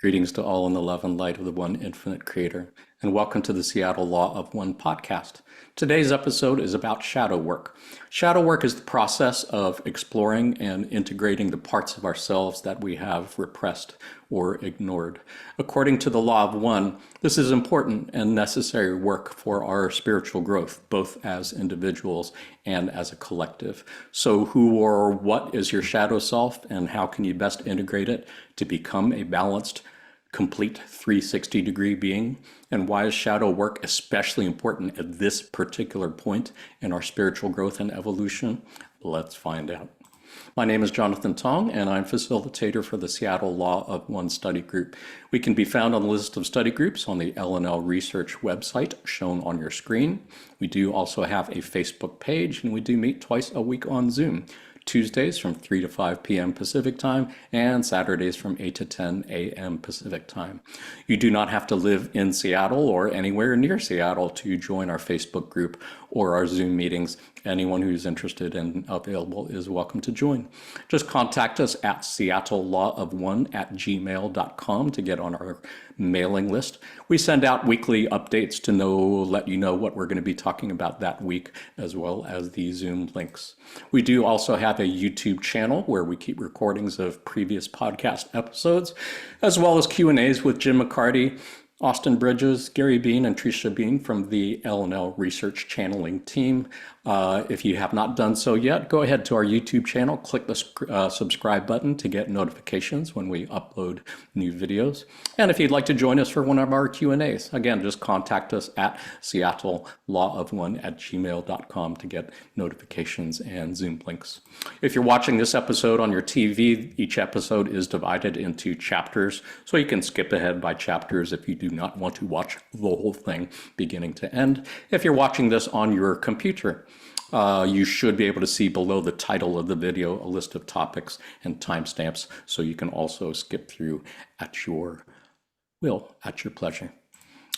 Greetings to all in the love and light of the one infinite creator, and welcome to the Seattle Law of One podcast. Today's episode is about shadow work. Shadow work is the process of exploring and integrating the parts of ourselves that we have repressed or ignored. According to the Law of One, this is important and necessary work for our spiritual growth, both as individuals and as a collective. So who or what is your shadow self, and how can you best integrate it to become a balanced, complete 360-degree being? And why is shadow work especially important at this particular point in our spiritual growth and evolution? Let's find out. My name is Jonathan Tong, and I'm facilitator for the Seattle Law of One study group. We can be found on the list of study groups on the L&L Research website shown on your screen. We do also have a Facebook page, and we do meet twice a week on Zoom. Tuesdays from 3 to 5 p.m. Pacific time, and Saturdays from 8 to 10 a.m. Pacific time. You do not have to live in Seattle or anywhere near Seattle to join our Facebook group or our Zoom meetings. Anyone who's interested and available is welcome to join. Just contact us at seattlelawofone@gmail.com to get on our mailing list. We send out weekly updates to let you know what we're going to be talking about that week, as well as the Zoom links. We do also have a YouTube channel where we keep recordings of previous podcast episodes, as well as Q&As with Jim McCarty, Austin Bridges, Gary Bean, and Tricia Bean from the L&L Research Channeling team. If you have not done so yet, go ahead to our YouTube channel, click the subscribe button to get notifications when we upload new videos. And if you'd like to join us for one of our Q&As, again, just contact us at seattlelawofone@gmail.com to get notifications and Zoom links. If you're watching this episode on your TV, each episode is divided into chapters, so you can skip ahead by chapters if you do not want to watch the whole thing beginning to end. If you're watching this on your computer, you should be able to see below the title of the video a list of topics and timestamps, so you can also skip through at your will, at your pleasure.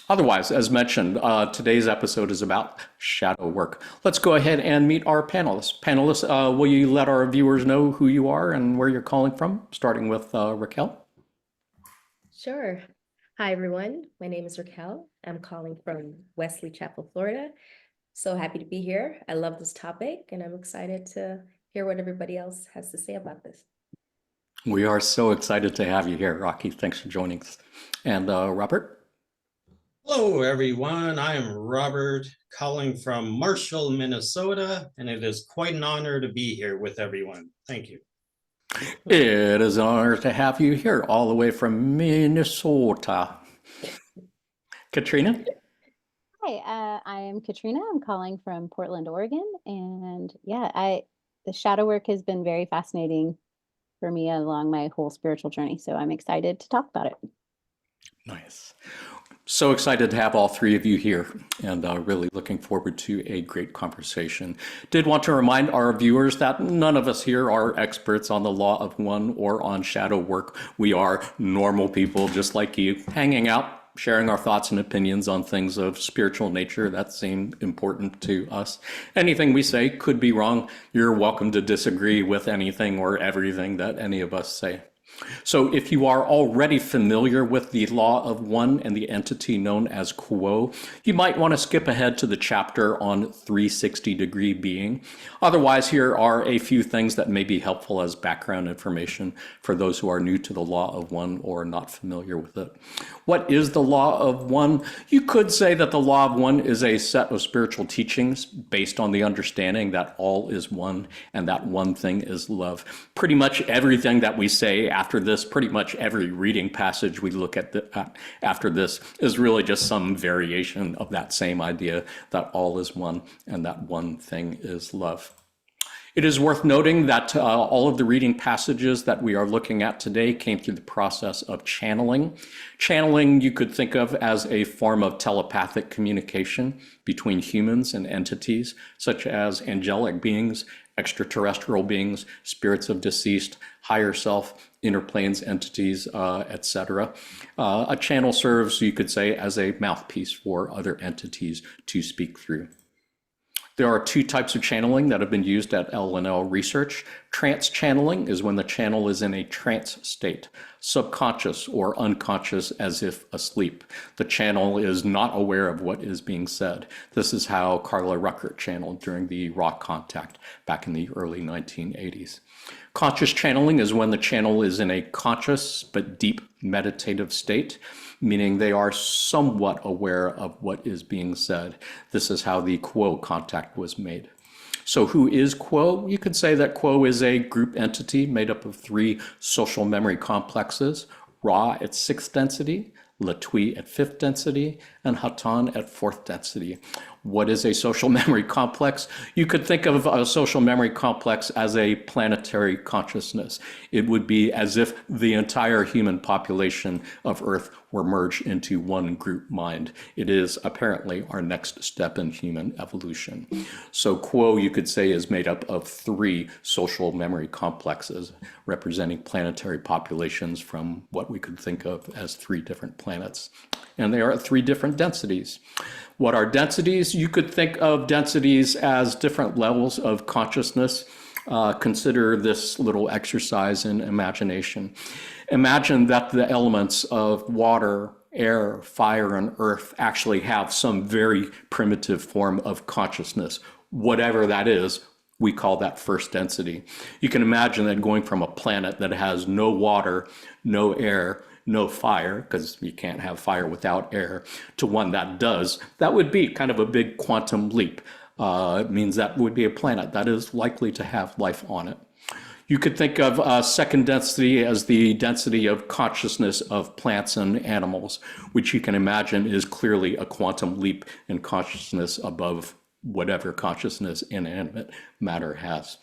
Otherwise, as mentioned, today's episode is about shadow work. Let's go ahead and meet our panelists. Panelists, will you let our viewers know who you are and where you're calling from, starting with Raquel? Sure. Hi, everyone. My name is Raquel. I'm calling from Wesley Chapel, Florida. So happy to be here. I love this topic, and I'm excited to hear what everybody else has to say about this. We are so excited to have you here, Rocky. Thanks for joining us. And Robert? Hello, everyone. I am Robert, calling from Marshall, Minnesota, and it is quite an honor to be here with everyone. Thank you. It is an honor to have you here, all the way from Minnesota. Katrina? Hi, I am Katrina. I'm calling from Portland, Oregon. And yeah, the shadow work has been very fascinating for me along my whole spiritual journey. So I'm excited to talk about it. Nice. So excited to have all three of you here, and really looking forward to a great conversation. Did want to remind our viewers that none of us here are experts on the Law of One or on shadow work. We are normal people just like you, hanging out, sharing our thoughts and opinions on things of spiritual nature that seem important to us. Anything we say could be wrong. You're welcome to disagree with anything or everything that any of us say. So if you are already familiar with the Law of One and the entity known as Quo, you might want to skip ahead to the chapter on 360-degree being. Otherwise, here are a few things that may be helpful as background information for those who are new to the Law of One or not familiar with it. What is the Law of One? You could say that the Law of One is a set of spiritual teachings based on the understanding that all is one and that one thing is love. Pretty much everything that we say after this, pretty much every reading passage we look at after this is really just some variation of that same idea that all is one and that one thing is love. It is worth noting that all of the reading passages that we are looking at today came through the process of channeling. Channeling you could think of as a form of telepathic communication between humans and entities, such as angelic beings, extraterrestrial beings, spirits of deceased, higher self, inner planes entities, etc. A channel serves, you could say, as a mouthpiece for other entities to speak through. There are two types of channeling that have been used at L&L research. Trance channeling is when the channel is in a trance state, subconscious or unconscious as if asleep. The channel is not aware of what is being said. This is how Carla Ruckert channeled during the rock contact back in the early 1980s. Conscious channeling is when the channel is in a conscious but deep meditative state, meaning they are somewhat aware of what is being said. This is how the Quo contact was made. So who is Quo? You could say that Quo is a group entity made up of 3 social memory complexes, Ra at 6th density, Latui at 5th density, and Hatan at 4th density. What is a social memory complex? You could think of a social memory complex as a planetary consciousness. It would be as if the entire human population of Earth were merged into one group mind. It is apparently our next step in human evolution. So Quo, you could say, is made up of 3 social memory complexes representing planetary populations from what we could think of as 3 different planets. And they are at 3 different densities. What are densities? You could think of densities as different levels of consciousness. Consider this little exercise in imagination. Imagine that the elements of water, air, fire, and earth actually have some very primitive form of consciousness. Whatever that is, we call that first density. You can imagine that going from a planet that has no water, no air, no fire, because you can't have fire without air, to one that does, that would be kind of a big quantum leap. It means that would be a planet that is likely to have life on it. You could think of second density as the density of consciousness of plants and animals, which you can imagine is clearly a quantum leap in consciousness above whatever consciousness inanimate matter has.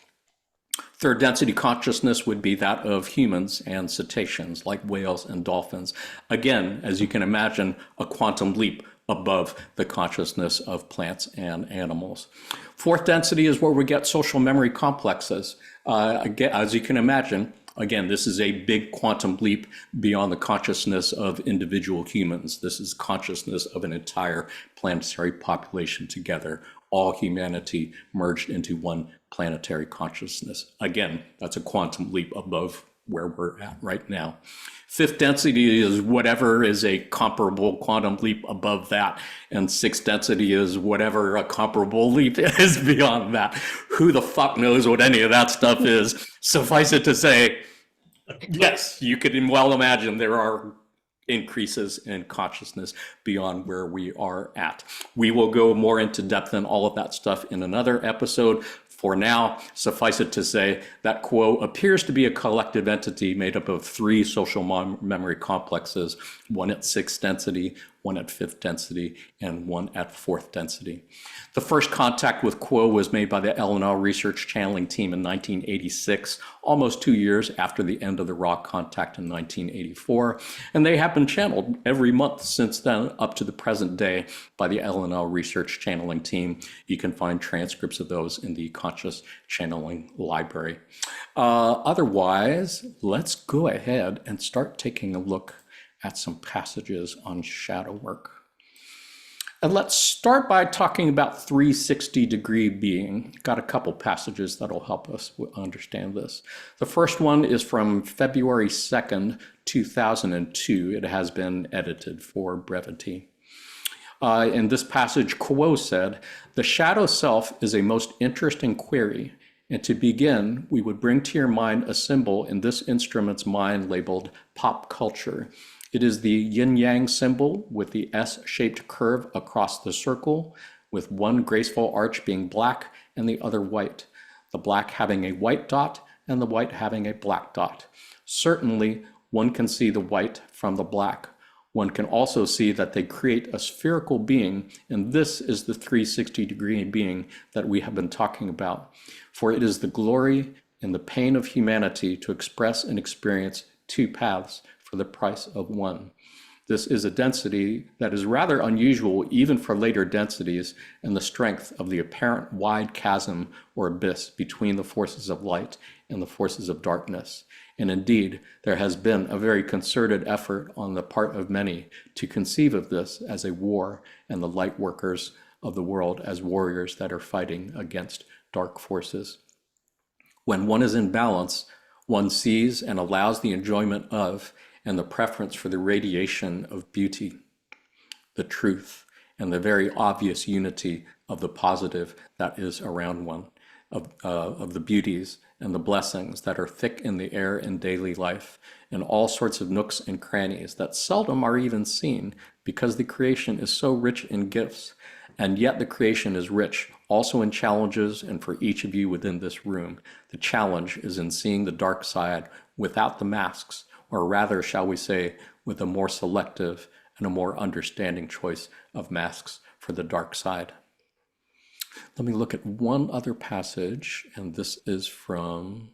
Third density consciousness would be that of humans and cetaceans like whales and dolphins. Again, as you can imagine, a quantum leap above the consciousness of plants and animals. Fourth density is where we get social memory complexes. Again, as you can imagine, again, this is a big quantum leap beyond the consciousness of individual humans. This is consciousness of an entire planetary population together, all humanity merged into one planetary consciousness. Again, that's a quantum leap above where we're at right now. Fifth density is whatever is a comparable quantum leap above that. And sixth density is whatever a comparable leap is beyond that. Who the fuck knows what any of that stuff is? Suffice it to say, yes, you could well imagine there are increases in consciousness beyond where we are at. We will go more into depth in all of that stuff in another episode. For now, suffice it to say that Quo appears to be a collective entity made up of 3 social memory complexes, one at 6th density, one at 5th density, and one at 4th density. The first contact with Quo was made by the L&L research channeling team in 1986, almost 2 years after the end of the raw contact in 1984. And they have been channeled every month since then up to the present day by the L&L research channeling team. You can find transcripts of those in the Conscious Channeling Library. Otherwise, let's go ahead and start taking a look at some passages on shadow work. And let's start by talking about 360-degree being. Got a couple passages that'll help us understand this. The first one is from February 2nd, 2002. It has been edited for brevity. In this passage, Quo said, "The shadow self is a most interesting query. And to begin, we would bring to your mind a symbol in this instrument's mind labeled pop culture. It is the yin-yang symbol with the S-shaped curve across the circle, with one graceful arch being black and the other white, the black having a white dot and the white having a black dot. Certainly, one can see the white from the black. One can also see that they create a spherical being, and this is the 360-degree being that we have been talking about. For it is the glory and the pain of humanity to express and experience 2 paths for the price of 1. This is a density that is rather unusual even for later densities, and the strength of the apparent wide chasm or abyss between the forces of light and the forces of darkness. And indeed, there has been a very concerted effort on the part of many to conceive of this as a war, and the light workers of the world as warriors that are fighting against dark forces. When one is in balance, one sees and allows the enjoyment of and the preference for the radiation of beauty, the truth, and the very obvious unity of the positive that is around one, of the beauties and the blessings that are thick in the air in daily life, in all sorts of nooks and crannies that seldom are even seen because the creation is so rich in gifts. And yet the creation is rich also in challenges, and for each of you within this room, the challenge is in seeing the dark side without the masks, or rather, shall we say, with a more selective and a more understanding choice of masks for the dark side. Let me look at one other passage, and this is from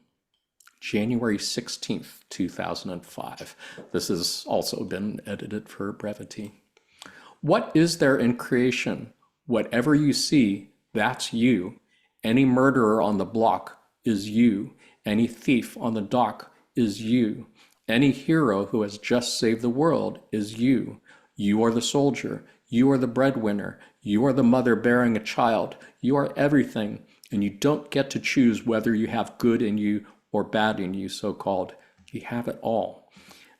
January 16th, 2005. This has also been edited for brevity. What is there in creation? Whatever you see, that's you. Any murderer on the block is you. Any thief on the dock is you. Any hero who has just saved the world is you. You are the soldier. You are the breadwinner. You are the mother bearing a child. You are everything, and you don't get to choose whether you have good in you or bad in you, so-called. You have it all.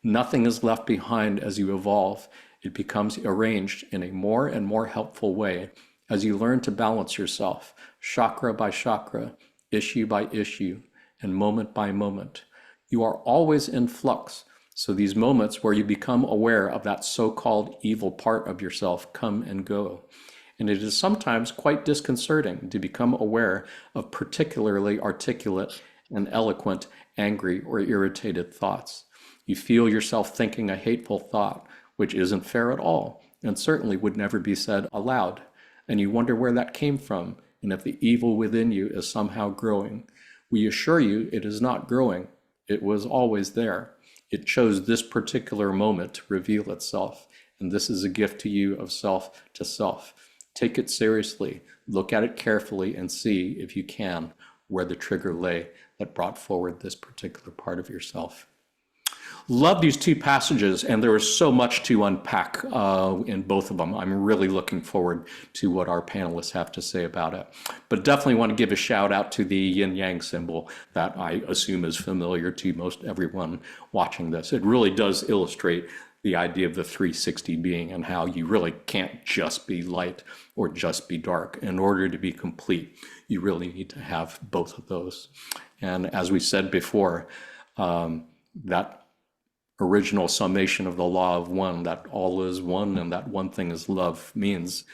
Nothing is left behind as you evolve. It becomes arranged in a more and more helpful way as you learn to balance yourself, chakra by chakra, issue by issue, and moment by moment. You are always in flux, so these moments where you become aware of that so-called evil part of yourself come and go. And it is sometimes quite disconcerting to become aware of particularly articulate and eloquent, angry, or irritated thoughts. You feel yourself thinking a hateful thought, which isn't fair at all, and certainly would never be said aloud. And you wonder where that came from, and if the evil within you is somehow growing. We assure you it is not growing. It was always there. It chose this particular moment to reveal itself, and this is a gift to you of self to self. Take it seriously, look at it carefully, and see, if you can, where the trigger lay that brought forward this particular part of yourself. Love these two passages, and there is so much to unpack in both of them. I'm really looking forward to what our panelists have to say about it. But definitely want to give a shout out to the yin-yang symbol that I assume is familiar to most everyone watching this. It really does illustrate the idea of the 360 being and how you really can't just be light or just be dark. In order to be complete, you really need to have both of those. And as we said before, that original summation of the law of one, that all is one and that one thing is love, means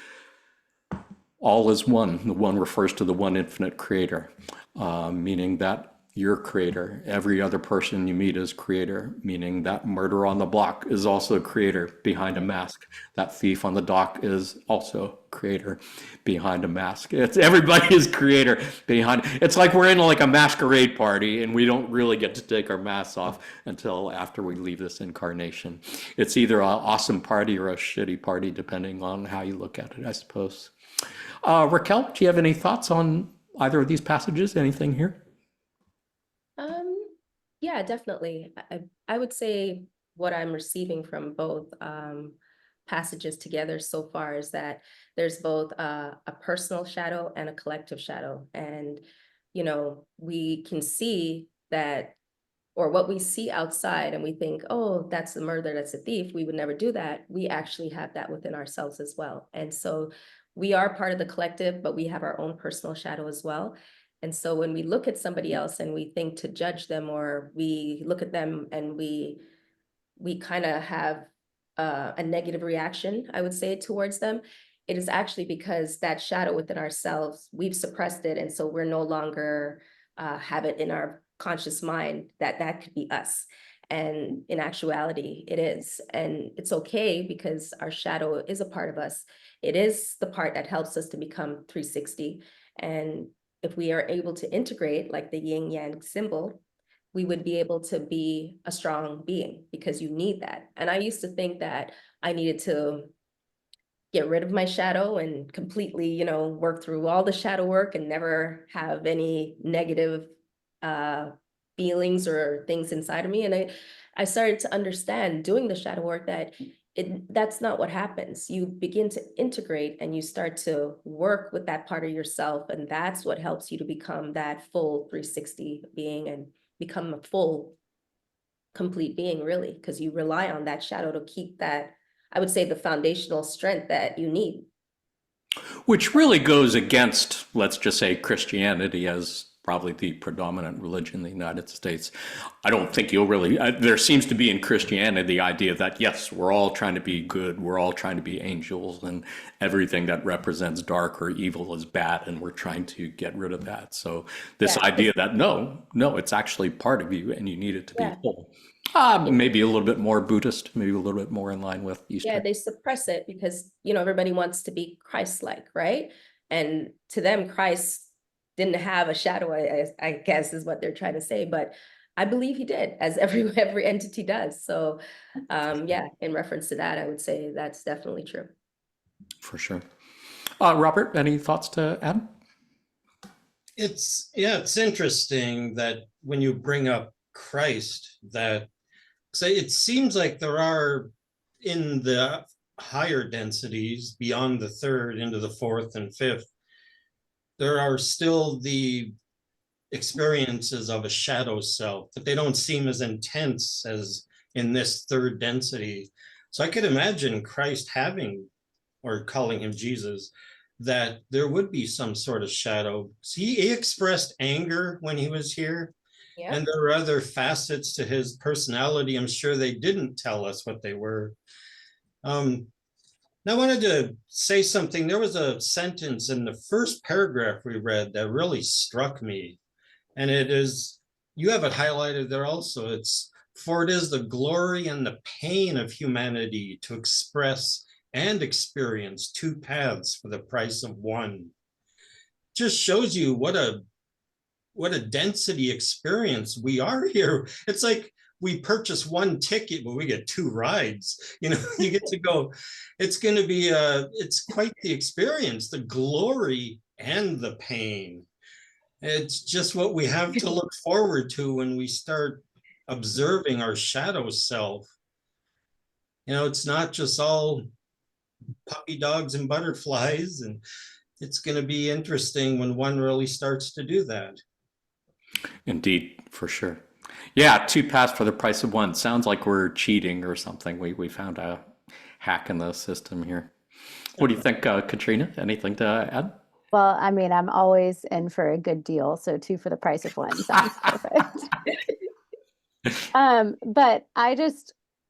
all is one. The one refers to the one infinite creator, meaning that you're creator. Every other person you meet is creator, meaning that murderer on the block is also creator behind a mask. That thief on the dock is also creator behind a mask. It's everybody is creator behind. It's like we're in like a masquerade party and we don't really get to take our masks off until after we leave this incarnation. It's either an awesome party or a shitty party, depending on how you look at it, I suppose. Raquel, do you have any thoughts on either of these passages? Anything here? Yeah, definitely. I would say what I'm receiving from both passages together so far is that there's both a personal shadow and a collective shadow. And, you know, we can see that, or what we see outside and we think, oh, that's the murderer, that's a thief, we would never do that. We actually have that within ourselves as well. And so we are part of the collective, but we have our own personal shadow as well. And so when we look at somebody else and we think to judge them, or we look at them and we kind of have a negative reaction, I would say, towards them, it is actually because that shadow within ourselves, we've suppressed it. And so we're no longer have it in our conscious mind that that could be us. And in actuality, it is. And it's okay because our shadow is a part of us. It is the part that helps us to become 360. And if we are able to integrate like the yin yang symbol, we would be able to be a strong being, because you need that. And I used to think that I needed to get rid of my shadow and completely, you know, work through all the shadow work and never have any negative feelings or things inside of me. And I started to understand doing the shadow work that that's not what happens. You begin to integrate and you start to work with that part of yourself. And that's what helps you to become that full 360 being and become a full, complete being, really, because you rely on that shadow to keep that, I would say, the foundational strength that you need. Which really goes against, let's just say, Christianity as probably the predominant religion in the United States. I don't think you'll really, there seems to be in Christianity the idea that, yes, we're all trying to be good, we're all trying to be angels, and everything that represents dark or evil is bad, and we're trying to get rid of that. So this Yeah. idea that no, it's actually part of you and you need it to be Yeah. whole. Maybe a little bit more Buddhist, maybe a little bit more in line with Yeah, Eastern. they suppress it because, everybody wants to be Christ-like, right? And to them, Christ didn't have a shadow, I guess is what they're trying to say. But I believe he did, as every entity does. So yeah, in reference to that, I would say that's definitely true. For sure. Robert, any thoughts to add? It's interesting that when you bring up Christ, that say it seems like there are in the higher densities beyond the third into the fourth and fifth, there are still the experiences of a shadow self, but they don't seem as intense as in this third density. So I could imagine Christ having, or calling him Jesus, that there would be some sort of shadow. He expressed anger when he was here. Yeah. And there were other facets to his personality. I'm sure they didn't tell us what they were. Now I wanted to say something. There was a sentence in the first paragraph we read that really struck me. And it is, you have it highlighted there also. It's, for it is the glory and the pain of humanity to express and experience two paths for the price of one. Just shows you what a density experience we are here. It's like we purchase one ticket, but we get two rides. You get to go. It's going to be it's quite the experience, the glory and the pain. It's just what we have to look forward to when we start observing our shadow self. It's not just all puppy dogs and butterflies, and it's going to be interesting when one really starts to do that. Indeed, for sure. Yeah, two paths for the price of one. Sounds like we're cheating or something. We found a hack in the system here. What do you think, Katrina? Anything to add? Well, I mean, I'm always in for a good deal, so two for the price of one sounds perfect. But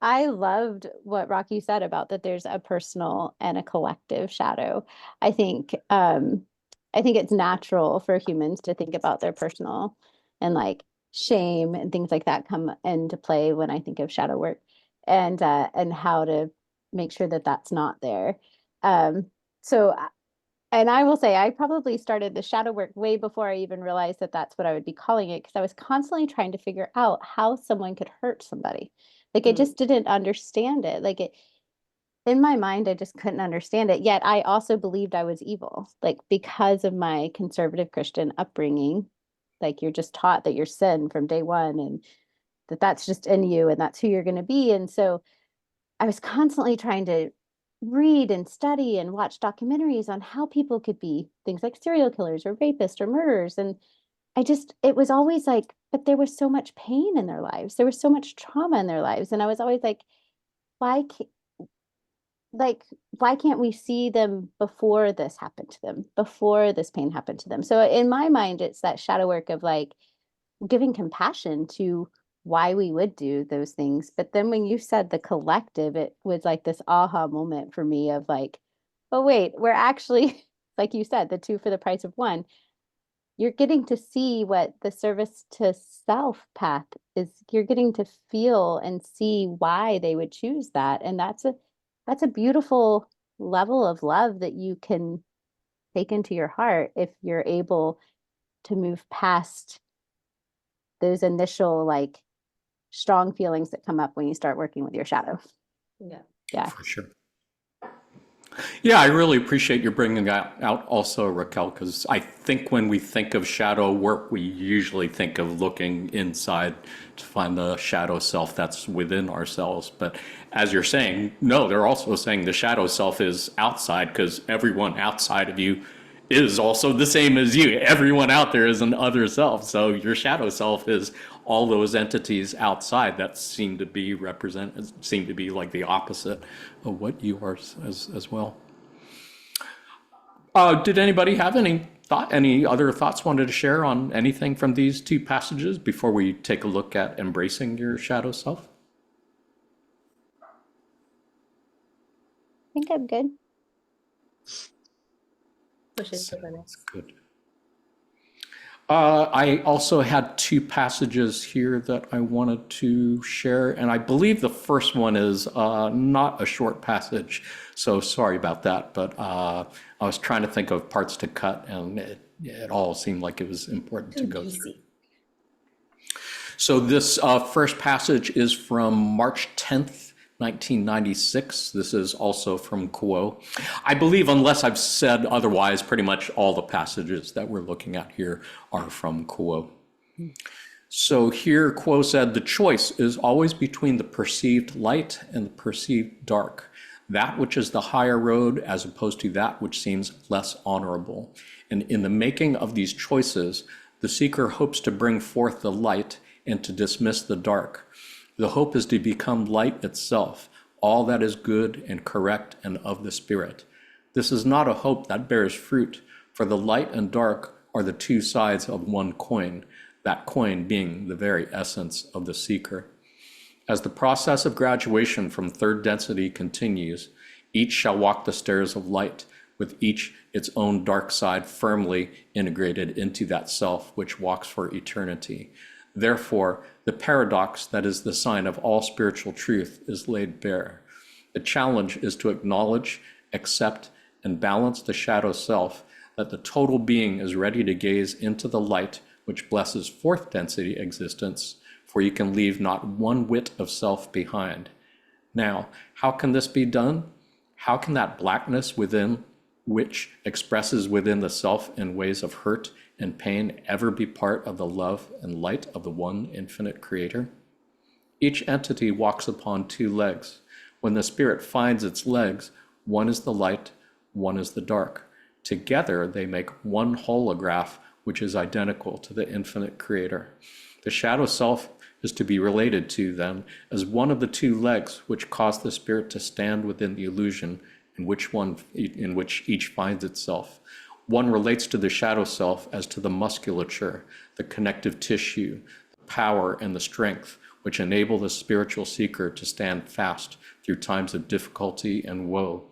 I loved what Rocky said about that there's a personal and a collective shadow. I think it's natural for humans to think about their personal and like shame and things like that come into play when I think of shadow work and how to make sure that that's not there. So and I will say, I probably started the shadow work way before I even realized that that's what I would be calling it, because I was constantly trying to figure out how someone could hurt somebody. Like, I just didn't understand it. Like, in my mind, I just couldn't understand it. Yet I also believed I was evil, like, because of my conservative Christian upbringing. Like, you're just taught that you're sin from day one and that that's just in you and that's who you're going to be. And so I was constantly trying to read and study and watch documentaries on how people could be things like serial killers or rapists or murderers. And it was always like, but there was so much pain in their lives. There was so much trauma in their lives. And I was always like, why can't, why can't we see them before this happened to them, before this pain happened to them? So in my mind, it's that shadow work of like giving compassion to why we would do those things. But then when you said the collective, it was like this aha moment for me of like, oh, wait, we're actually, like you said, the two for the price of one. You're getting to see what the service to self path is. You're getting to feel and see why they would choose that. And that's a beautiful level of love that you can take into your heart if you're able to move past those initial like strong feelings that come up when you start working with your shadow. Yeah. Yeah. For sure. Yeah, I really appreciate you bringing that out also, Raquel, because I think when we think of shadow work, we usually think of looking inside to find the shadow self that's within ourselves. But as you're saying, no, they're also saying the shadow self is outside because everyone outside of you is also the same as you. Everyone out there is an other self. So your shadow self is all those entities outside that seem to be seem to be like the opposite of what you are as well. Did anybody have any other thoughts wanted to share on anything from these two passages before we take a look at embracing your shadow self? I think I'm good. Pushing to the That's next. good. I also had two passages here that I wanted to share, and I believe the first one is not a short passage, so sorry about that, but I was trying to think of parts to cut, and it all seemed like it was important to Too go through. juicy. So this first passage is from March 10th, 1996. This is also from Quo. I believe, unless I've said otherwise, pretty much all the passages that we're looking at here are from Quo. So here Quo said, the choice is always between the perceived light and the perceived dark, that which is the higher road as opposed to that which seems less honorable. And in the making of these choices, the seeker hopes to bring forth the light and to dismiss the dark. The hope is to become light itself, all that is good and correct and of the Spirit. This is not a hope that bears fruit, for the light and dark are the two sides of one coin, that coin being the very essence of the seeker. As the process of graduation from third density continues, each shall walk the stairs of light, with each its own dark side firmly integrated into that self which walks for eternity. Therefore, the paradox that is the sign of all spiritual truth is laid bare. The challenge is to acknowledge, accept, and balance the shadow self, that the total being is ready to gaze into the light which blesses fourth density existence, for you can leave not one whit of self behind. Now, how can this be done? How can that blackness within, which expresses within the self in ways of hurt and pain, ever be part of the love and light of the one infinite creator? Each entity walks upon two legs. When the spirit finds its legs, one is the light, one is the dark. Together they make one holograph which is identical to the infinite creator. The shadow self is to be related to then as one of the two legs which cause the spirit to stand within the illusion in which each finds itself. One relates to the shadow self as to the musculature, the connective tissue, the power and the strength which enable the spiritual seeker to stand fast through times of difficulty and woe.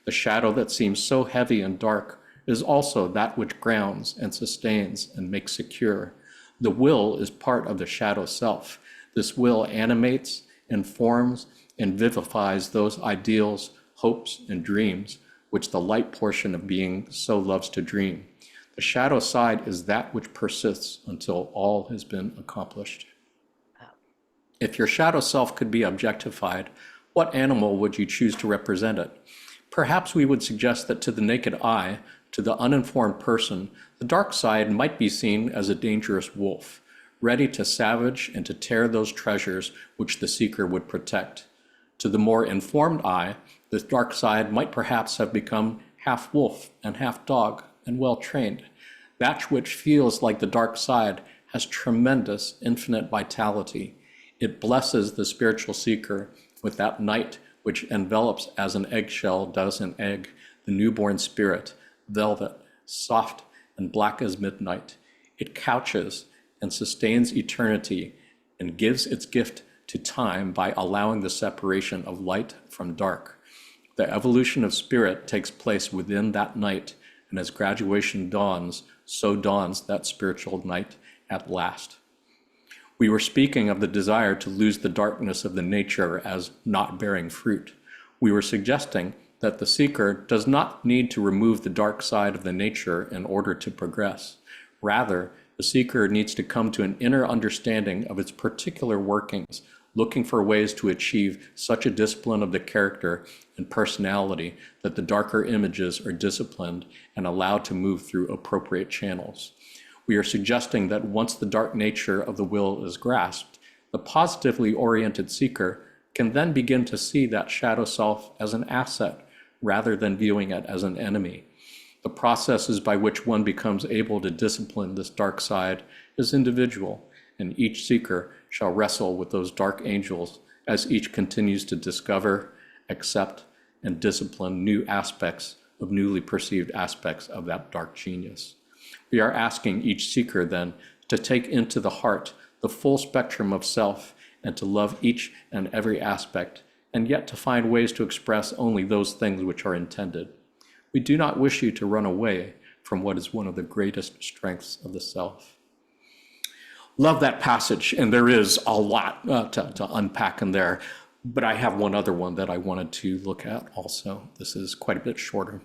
The shadow that seems so heavy and dark is also that which grounds and sustains and makes secure. The will is part of the shadow self. This will animates, informs, and vivifies those ideals, hopes, and dreams which the light portion of being so loves to dream. The shadow side is that which persists until all has been accomplished. If your shadow self could be objectified, what animal would you choose to represent it? Perhaps we would suggest that to the naked eye, to the uninformed person, the dark side might be seen as a dangerous wolf, ready to savage and to tear those treasures which the seeker would protect. To the more informed eye, the dark side might perhaps have become half wolf and half dog and well trained. That which feels like the dark side has tremendous infinite vitality. It blesses the spiritual seeker with that night which envelops as an eggshell does an egg, the newborn spirit, velvet, soft and black as midnight. It couches and sustains eternity and gives its gift to time by allowing the separation of light from dark. The evolution of spirit takes place within that night, and as graduation dawns, so dawns that spiritual night at last. We were speaking of the desire to lose the darkness of the nature as not bearing fruit. We were suggesting that the seeker does not need to remove the dark side of the nature in order to progress. Rather, the seeker needs to come to an inner understanding of its particular workings, looking for ways to achieve such a discipline of the character and personality that the darker images are disciplined and allowed to move through appropriate channels. We are suggesting that once the dark nature of the will is grasped, the positively oriented seeker can then begin to see that shadow self as an asset rather than viewing it as an enemy. The processes by which one becomes able to discipline this dark side is individual, and each seeker shall wrestle with those dark angels as each continues to discover, accept, and discipline new aspects of newly perceived aspects of that dark genius. We are asking each seeker then to take into the heart the full spectrum of self and to love each and every aspect, and yet to find ways to express only those things which are intended. We do not wish you to run away from what is one of the greatest strengths of the self. Love that passage, and there is a lot to unpack in there, but I have one other one that I wanted to look at also. This is quite a bit shorter.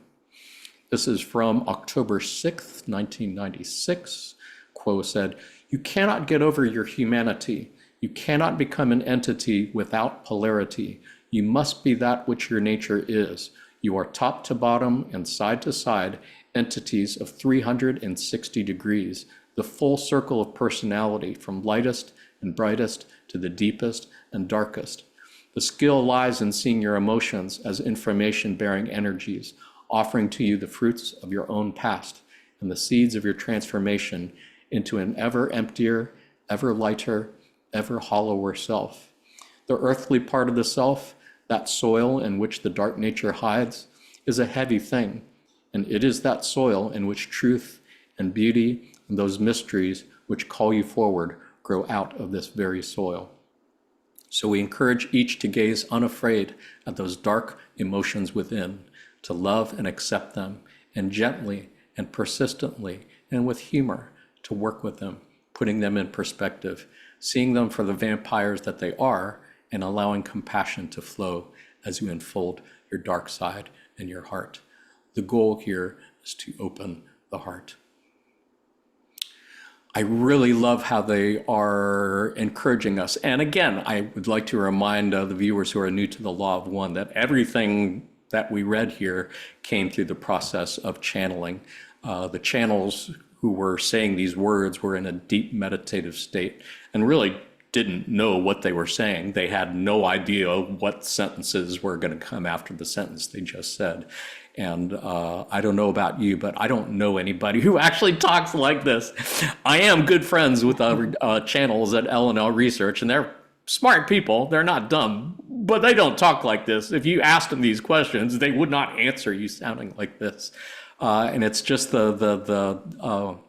This is from October 6th, 1996. Quo said, "You cannot get over your humanity. You cannot become an entity without polarity. You must be that which your nature is. You are top to bottom and side to side entities of 360 degrees, the full circle of personality from lightest and brightest to the deepest and darkest. The skill lies in seeing your emotions as information-bearing energies, offering to you the fruits of your own past and the seeds of your transformation into an ever emptier, ever lighter, ever hollower self. The earthly part of the self, that soil in which the dark nature hides, is a heavy thing, and it is that soil in which truth and beauty and those mysteries which call you forward grow out of this very soil. So we encourage each to gaze unafraid at those dark emotions within, to love and accept them, and gently and persistently and with humor to work with them, putting them in perspective, seeing them for the vampires that they are, and allowing compassion to flow as you unfold your dark side and your heart. The goal here is to open the heart." I really love how they are encouraging us. And again, I would like to remind the viewers who are new to the Law of One that everything that we read here came through the process of channeling. The channels who were saying these words were in a deep meditative state and really didn't know what they were saying. They had no idea what sentences were going to come after the sentence they just said. And I don't know about you, but I don't know anybody who actually talks like this. I am good friends with other channels at L&L Research, and they're smart people. They're not dumb, but they don't talk like this. If you asked them these questions, they would not answer you sounding like this. And it's just the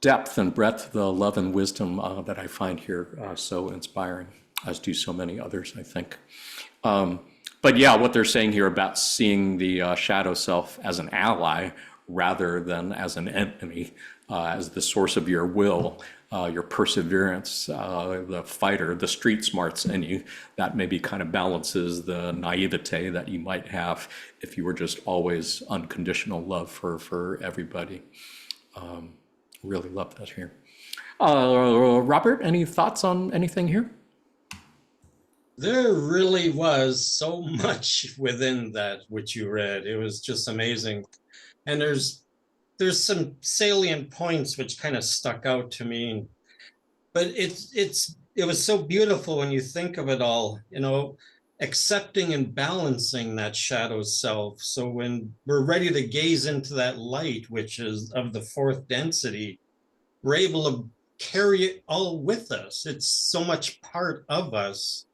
depth and breadth, the love and wisdom that I find here so inspiring, as do so many others, I think. But yeah, what they're saying here about seeing the shadow self as an ally rather than as an enemy, as the source of your will, your perseverance, the fighter, the street smarts in you, that maybe kind of balances the naivete that you might have if you were just always unconditional love for everybody. Really love that here. Robert, any thoughts on anything here? There really was so much within that which you read. It was just amazing. And there's some salient points which kind of stuck out to me. But it was so beautiful when you think of it all, accepting and balancing that shadow self. So when we're ready to gaze into that light, which is of the fourth density, we're able to carry it all with us. It's so much part of us.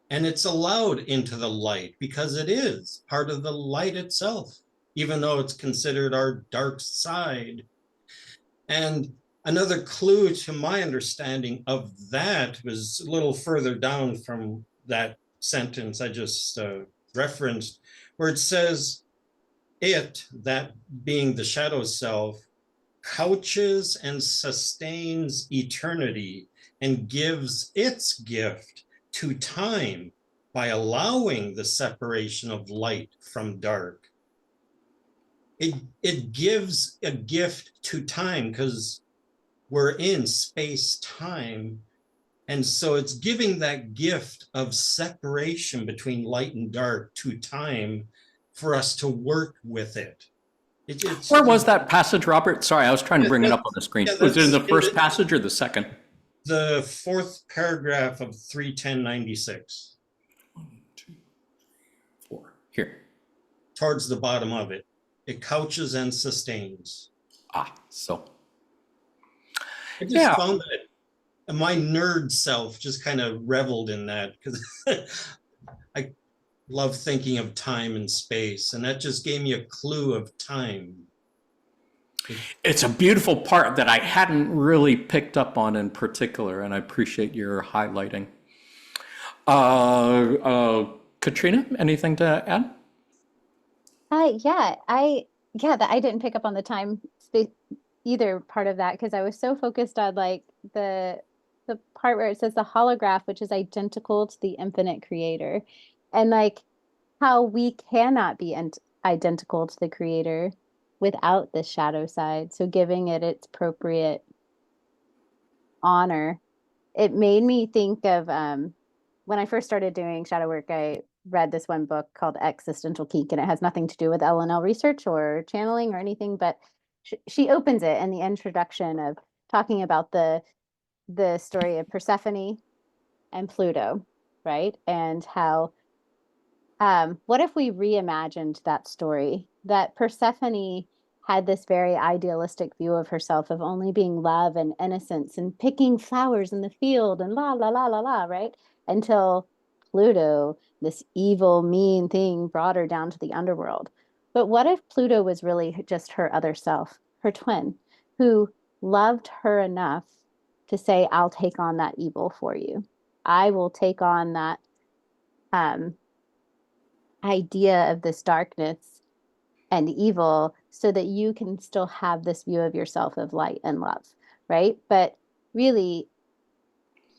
And it's allowed into the light because it is part of the light itself, even though it's considered our dark side. And another clue to my understanding of that was a little further down from that sentence I just referenced, where it says, "It," that being the shadow self, "couches and sustains eternity and gives its gift to time by allowing the separation of light from dark." It gives a gift to time because we're in space-time, And so it's giving that gift of separation between light and dark to time for us to work with it. Where was that passage, Robert? Sorry, I was trying to bring it up on the screen. Yeah, Was it in that's the first passage or the second? the fourth paragraph of 31096. 1, 2, 4. Here. Towards the bottom of it. It couches and sustains. So. I just Yeah. found that my nerd self just kind of reveled in that because I love thinking of time and space, and that just gave me a clue of time. It's a beautiful part that I hadn't really picked up on in particular, and I appreciate your highlighting. Katrina, anything to add? That I didn't pick up on the time space either part of that because I was so focused on like the part where it says the holograph, which is identical to the infinite creator, and like how we cannot be identical to the creator without the shadow side. So giving it its appropriate honor. It made me think of when I first started doing shadow work, I read this one book called Existential Geek, and it has nothing to do with LNL research or channeling or anything, but she opens it in the introduction of talking about the story of Persephone and Pluto, right? And how what if we reimagined that story, that Persephone had this very idealistic view of herself of only being love and innocence and picking flowers in the field and la la la la la, right? Until Pluto, this evil, mean thing, brought her down to the underworld. But what if Pluto was really just her other self, her twin, who loved her enough to say, I'll take on that evil for you. I will take on that idea of this darkness and evil so that you can still have this view of yourself of light and love, right? But really,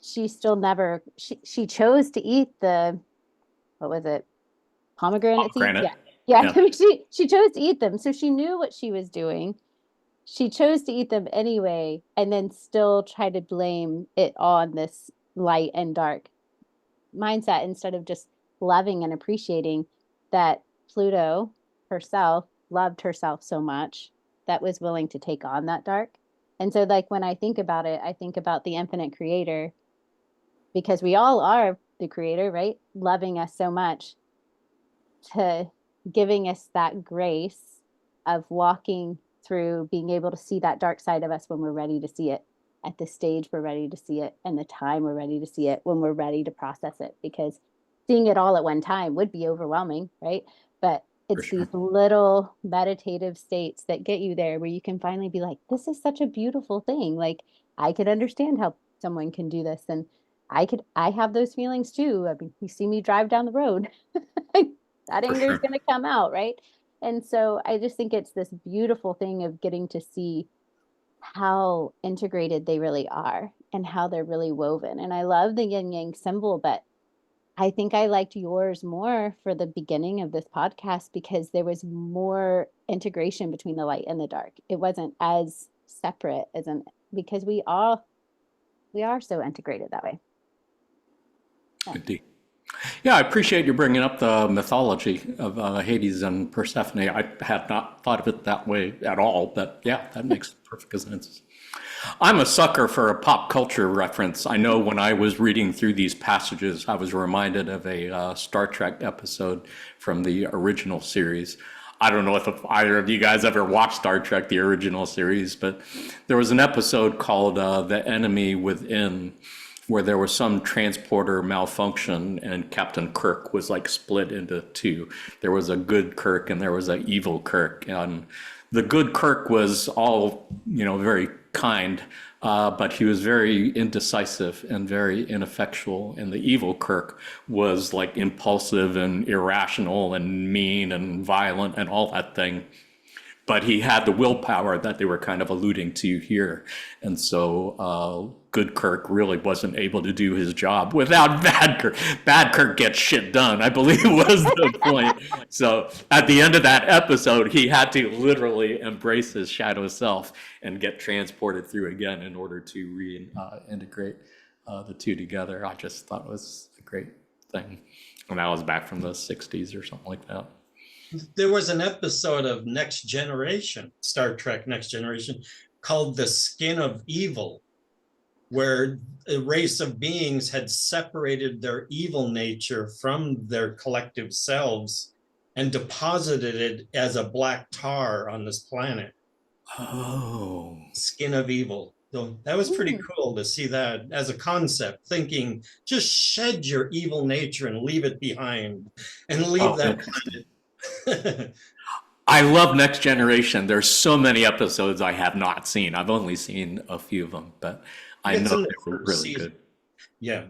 she still never, she chose to eat the, what was it? Pomegranate seeds? Pomegranate. Yeah. Yeah. She chose to eat them. So she knew what she was doing. She chose to eat them anyway, and then still try to blame it on this light and dark mindset instead of just loving and appreciating that Pluto herself loved herself so much that was willing to take on that dark. And so like when I think about it, I think about the infinite creator because we all are the creator, right? Loving us so much to giving us that grace of walking through being able to see that dark side of us when we're ready to see it at the stage we're ready to see it and the time we're ready to see it when we're ready to process it, because seeing it all at one time would be overwhelming, right? But it's sure. these little meditative states that get you there where you can finally be like, this is such a beautiful thing. Like I could understand how someone can do this, and I have those feelings too. I mean, you see me drive down the road, that anger is going to come out, right? And so I just think it's this beautiful thing of getting to see how integrated they really are and how they're really woven. And I love the yin yang symbol, but I think I liked yours more for the beginning of this podcast because there was more integration between the light and the dark. It wasn't as separate as because we are so integrated that way. Indeed. Yeah, I appreciate you bringing up the mythology of Hades and Persephone. I had not thought of it that way at all, but yeah, that makes perfect sense. I'm a sucker for a pop culture reference. I know when I was reading through these passages, I was reminded of a Star Trek episode from the original series. I don't know if either of you guys ever watched Star Trek, the original series, but there was an episode called The Enemy Within, where there was some transporter malfunction and Captain Kirk was like split into two. There was a good Kirk and there was an evil Kirk. And the good Kirk was all, very kind, but he was very indecisive and very ineffectual. And the evil Kirk was like impulsive and irrational and mean and violent and all that thing. But he had the willpower that they were kind of alluding to here. And so good Kirk really wasn't able to do his job without bad Kirk. Bad Kirk gets shit done, I believe was the point. So at the end of that episode, he had to literally embrace his shadow self and get transported through again in order to reintegrate the two together. I just thought it was a great thing. And that was back from the 60s or something like that. There was an episode of Next Generation, Star Trek Next Generation, called The Skin of Evil, where a race of beings had separated their evil nature from their collective selves and deposited it as a black tar on this planet. Oh. Skin of Evil. So that was pretty Mm. cool to see that as a concept, thinking just shed your evil nature and leave it behind and leave that planet. I love Next Generation. There's so many episodes I have not seen. I've only seen a few of them, but I It's know in they the were first really season. good. Yeah.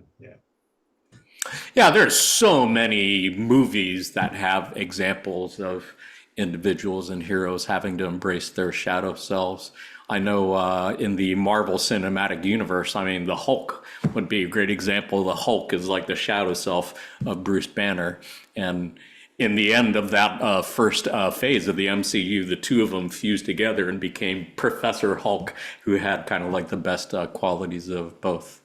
Yeah, there's so many movies that have examples of individuals and heroes having to embrace their shadow selves. I know in the Marvel Cinematic Universe, I mean, the Hulk would be a great example. The Hulk is like the shadow self of Bruce Banner. And in the end of that first phase of the MCU, the two of them fused together and became Professor Hulk, who had kind of like the best qualities of both.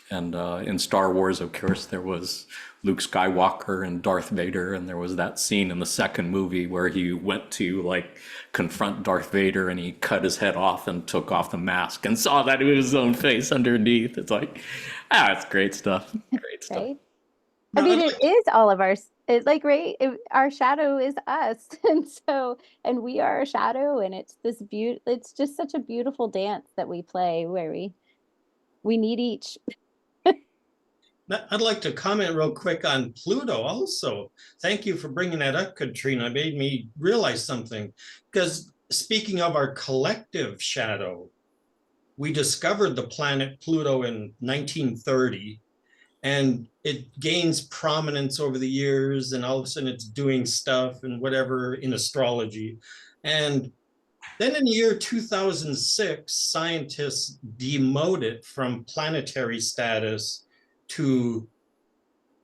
And in Star Wars, of course, there was Luke Skywalker and Darth Vader, and there was that scene in the second movie where he went to like confront Darth Vader and he cut his head off and took off the mask and saw that it was his own face underneath. It's like, it's great stuff. Great stuff. Right? No, I mean, I'd it is all of ours. It's like, right? Our shadow is us. And we are a shadow, and it's this it's just such a beautiful dance that we play where we need each. I'd like to comment real quick on Pluto also. Thank you for bringing that up, Katrina. It made me realize something. Because speaking of our collective shadow, we discovered the planet Pluto in 1930, and it gains prominence over the years, and all of a sudden it's doing stuff and whatever in astrology. And then in the year 2006, scientists demoted it from planetary status to,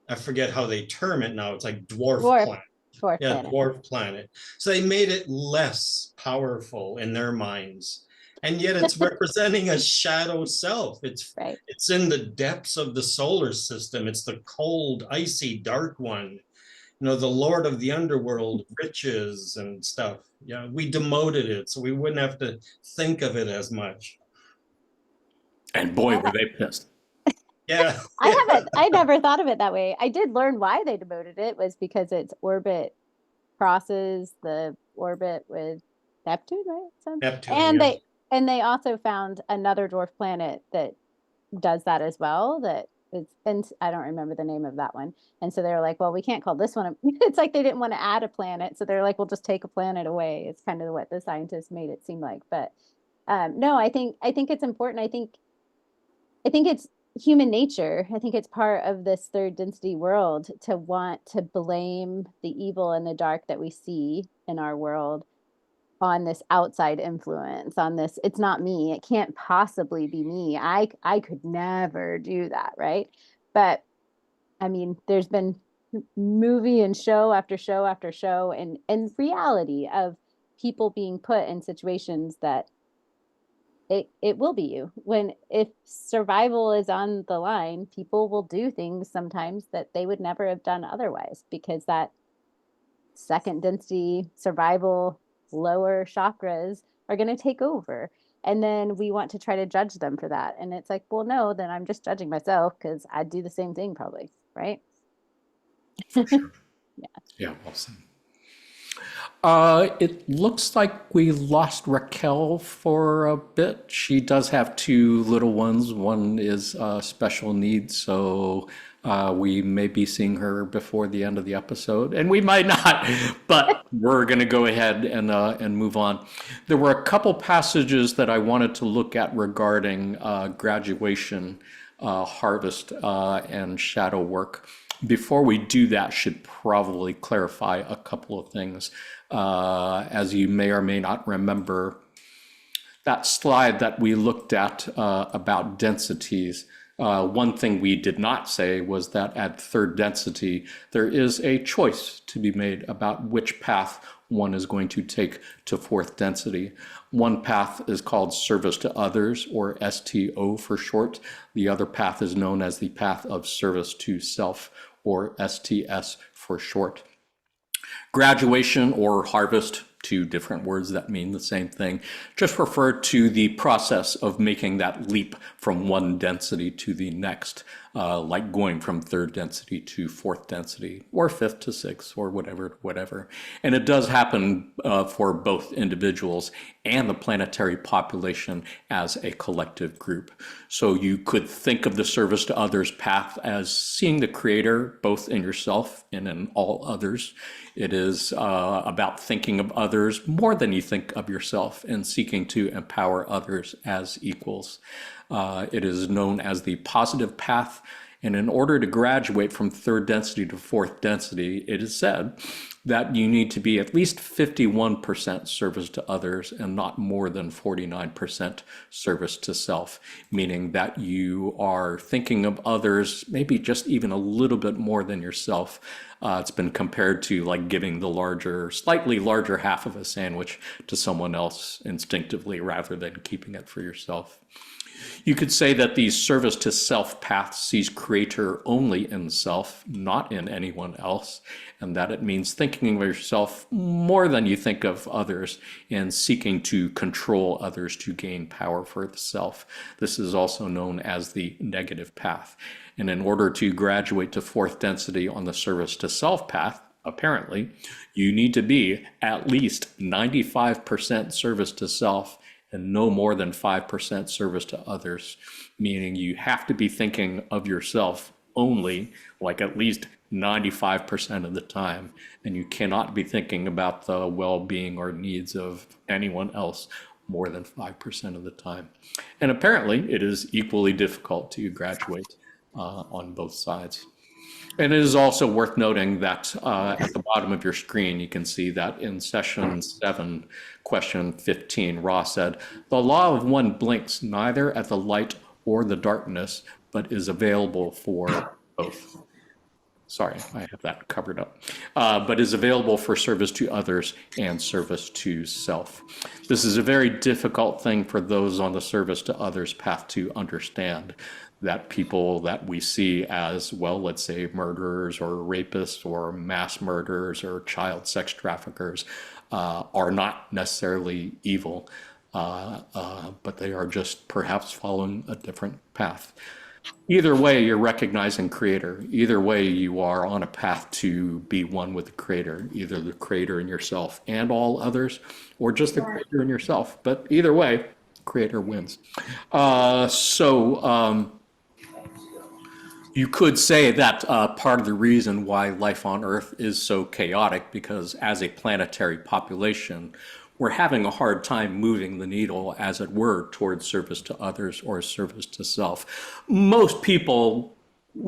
I forget how they term it now. It's like dwarf planet. Dwarf Yeah, planet. dwarf planet. So they made it less powerful in their minds. And yet it's representing a shadow self. Right. It's in the depths of the solar system. It's the cold, icy, dark one. You know, the Lord of the underworld, riches and stuff. Yeah, we demoted it so we wouldn't have to think of it as much. And boy, were they pissed. Yeah. I never thought of it that way. I did learn why they demoted it was because its orbit crosses the orbit with Neptune, right? So, Neptune, and yeah. they also found another dwarf planet that does that as well. And I don't remember the name of that one. And so they're like, well, we can't call this one. It's like they didn't want to add a planet, so they're like, we'll just take a planet away. It's kind of what the scientists made it seem like. But no, I think it's important. I think it's human nature. I think it's part of this third density world to want to blame the evil and the dark that we see in our world on this outside influence, on this, it's not me, it can't possibly be me. I could never do that, right? But I mean, there's been movie and show after show after show and reality of people being put in situations that it will be you. If survival is on the line, people will do things sometimes that they would never have done otherwise, because that second density survival lower chakras are going to take over. And then we want to try to judge them for that. And it's like, well, no, then I'm just judging myself because I'd do the same thing probably, right? For sure. Yeah, well said. It looks like we lost Raquel for a bit. She does have two little ones. One is special needs, so we may be seeing her before the end of the episode, and we might not, but we're going to go ahead and move on. There were a couple passages that I wanted to look at regarding graduation, harvest, and shadow work. Before we do that, should probably clarify a couple of things. As you may or may not remember, that slide that we looked at about densities, one thing we did not say was that at third density, there is a choice to be made about which path one is going to take to fourth density. One path is called service to others, or STO for short. The other path is known as the path of service to self, or STS for short. Graduation or harvest, two different words that mean the same thing, just refer to the process of making that leap from one density to the next, like going from third density to fourth density, or fifth to sixth, or whatever. And it does happen for both individuals and the planetary population as a collective group. So you could think of the service to others path as seeing the creator both in yourself and in all others. It is about thinking of others more than you think of yourself and seeking to empower others as equals. It is known as the positive path. And in order to graduate from third density to fourth density, it is said that you need to be at least 51% service to others and not more than 49% service to self, meaning that you are thinking of others maybe just even a little bit more than yourself. It's been compared to like giving the slightly larger half of a sandwich to someone else instinctively rather than keeping it for yourself. You could say that the service to self path sees creator only in self, not in anyone else, and that it means thinking of yourself more than you think of others and seeking to control others to gain power for the self. This is also known as the negative path. And in order to graduate to fourth density on the service to self path, apparently, you need to be at least 95% service to self and no more than 5% service to others, meaning you have to be thinking of yourself only, like at least 95% of the time, and you cannot be thinking about the well-being or needs of anyone else more than 5% of the time. And apparently, it is equally difficult to graduate on both sides. And it is also worth noting that at the bottom of your screen, you can see that in session 7, question 15, Ra said, "The law of one blinks neither at the light or the darkness, but is available for both." Sorry, I have that covered up. But is available for service to others and service to self. This is a very difficult thing for those on the service to others path to understand, that people that we see as, well, let's say murderers or rapists or mass murderers or child sex traffickers are not necessarily evil, but they are just perhaps following a different path. Either way, you're recognizing creator. Either way, you are on a path to be one with the creator, either the creator in yourself and all others, or just the creator in yourself. But either way, creator wins. You could say that part of the reason why life on Earth is so chaotic, because as a planetary population, we're having a hard time moving the needle, as it were, towards service to others or service to self. Most people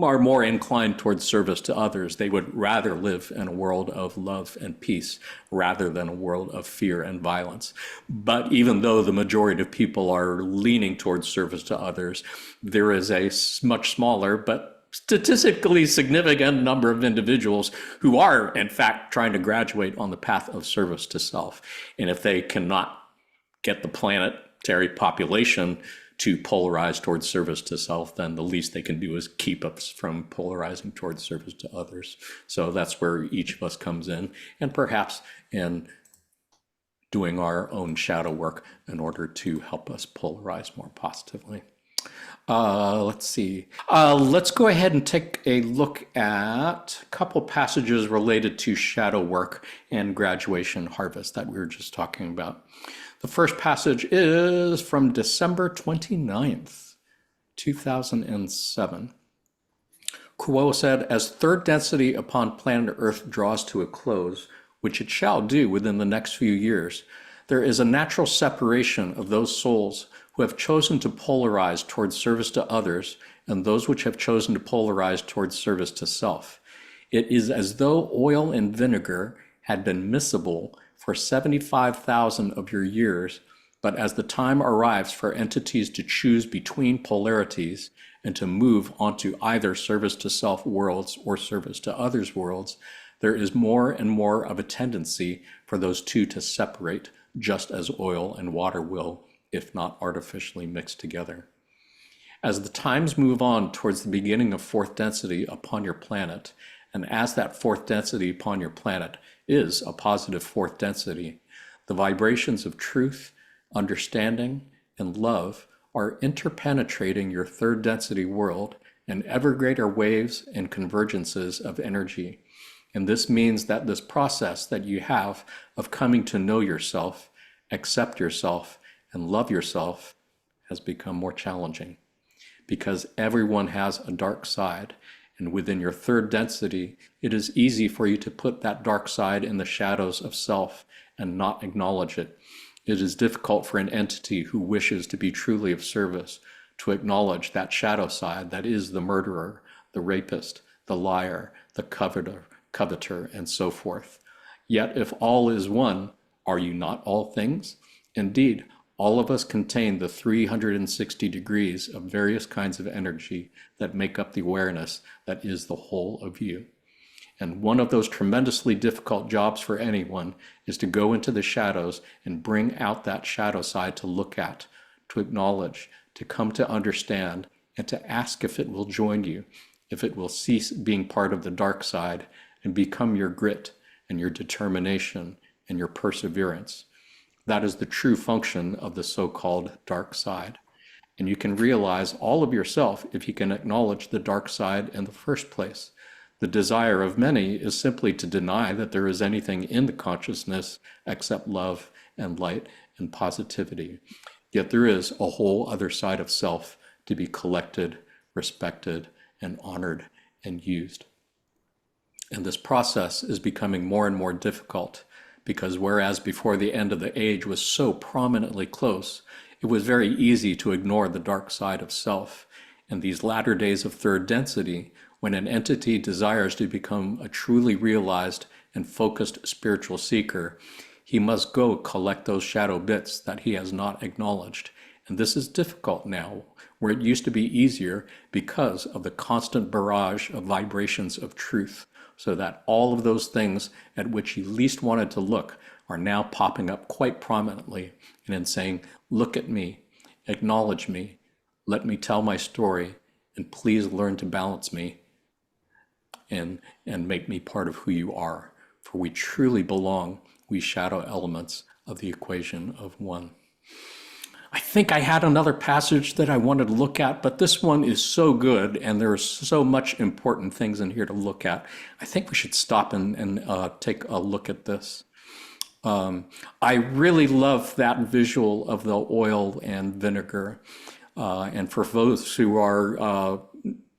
are more inclined towards service to others. They would rather live in a world of love and peace rather than a world of fear and violence. But even though the majority of people are leaning towards service to others, there is a much smaller but statistically significant number of individuals who are, in fact, trying to graduate on the path of service to self. And if they cannot get the planetary population to polarize towards service to self, then the least they can do is keep us from polarizing towards service to others. So that's where each of us comes in, and perhaps in doing our own shadow work in order to help us polarize more positively. Let's see. Let's go ahead and take a look at a couple passages related to shadow work and graduation harvest that we were just talking about. The first passage is from December 29th, 2007. Kuo said, "As third density upon planet Earth draws to a close, which it shall do within the next few years, there is a natural separation of those souls who have chosen to polarize towards service to others and those which have chosen to polarize towards service to self. It is as though oil and vinegar had been miscible for 75,000 of your years, but as the time arrives for entities to choose between polarities and to move onto either service to self worlds or service to others worlds, there is more and more of a tendency for those two to separate, just as oil and water will, if not artificially mixed together. As the times move on towards the beginning of fourth density upon your planet, and as that fourth density upon your planet is a positive fourth density, the vibrations of truth, understanding, and love are interpenetrating your third density world in ever greater waves and convergences of energy. And this means that this process that you have of coming to know yourself, accept yourself, and love yourself has become more challenging, because everyone has a dark side. And within your third density, it is easy for you to put that dark side in the shadows of self and not acknowledge it. It is difficult for an entity who wishes to be truly of service to acknowledge that shadow side that is the murderer, the rapist, the liar, the coveter, and so forth. Yet if all is one, are you not all things? Indeed, all of us contain the 360 degrees of various kinds of energy that make up the awareness that is the whole of you. And one of those tremendously difficult jobs for anyone is to go into the shadows and bring out that shadow side to look at, to acknowledge, to come to understand, and to ask if it will join you, if it will cease being part of the dark side and become your grit and your determination and your perseverance. That is the true function of the so-called dark side. And you can realize all of yourself if you can acknowledge the dark side in the first place. The desire of many is simply to deny that there is anything in the consciousness except love and light and positivity. Yet there is a whole other side of self to be collected, respected, and honored and used. And this process is becoming more and more difficult, because whereas before the end of the age was so prominently close, it was very easy to ignore the dark side of self. In these latter days of third density, when an entity desires to become a truly realized and focused spiritual seeker, he must go collect those shadow bits that he has not acknowledged. And this is difficult now, where it used to be easier because of the constant barrage of vibrations of truth, so that all of those things at which he least wanted to look are now popping up quite prominently and in saying, look at me, acknowledge me, let me tell my story, and please learn to balance me and make me part of who you are. For we truly belong, we shadow elements of the equation of one. I think I had another passage that I wanted to look at, but this one is so good and there's so much important things in here to look at. I think we should stop and take a look at this. I really love that visual of the oil and vinegar. And for those who are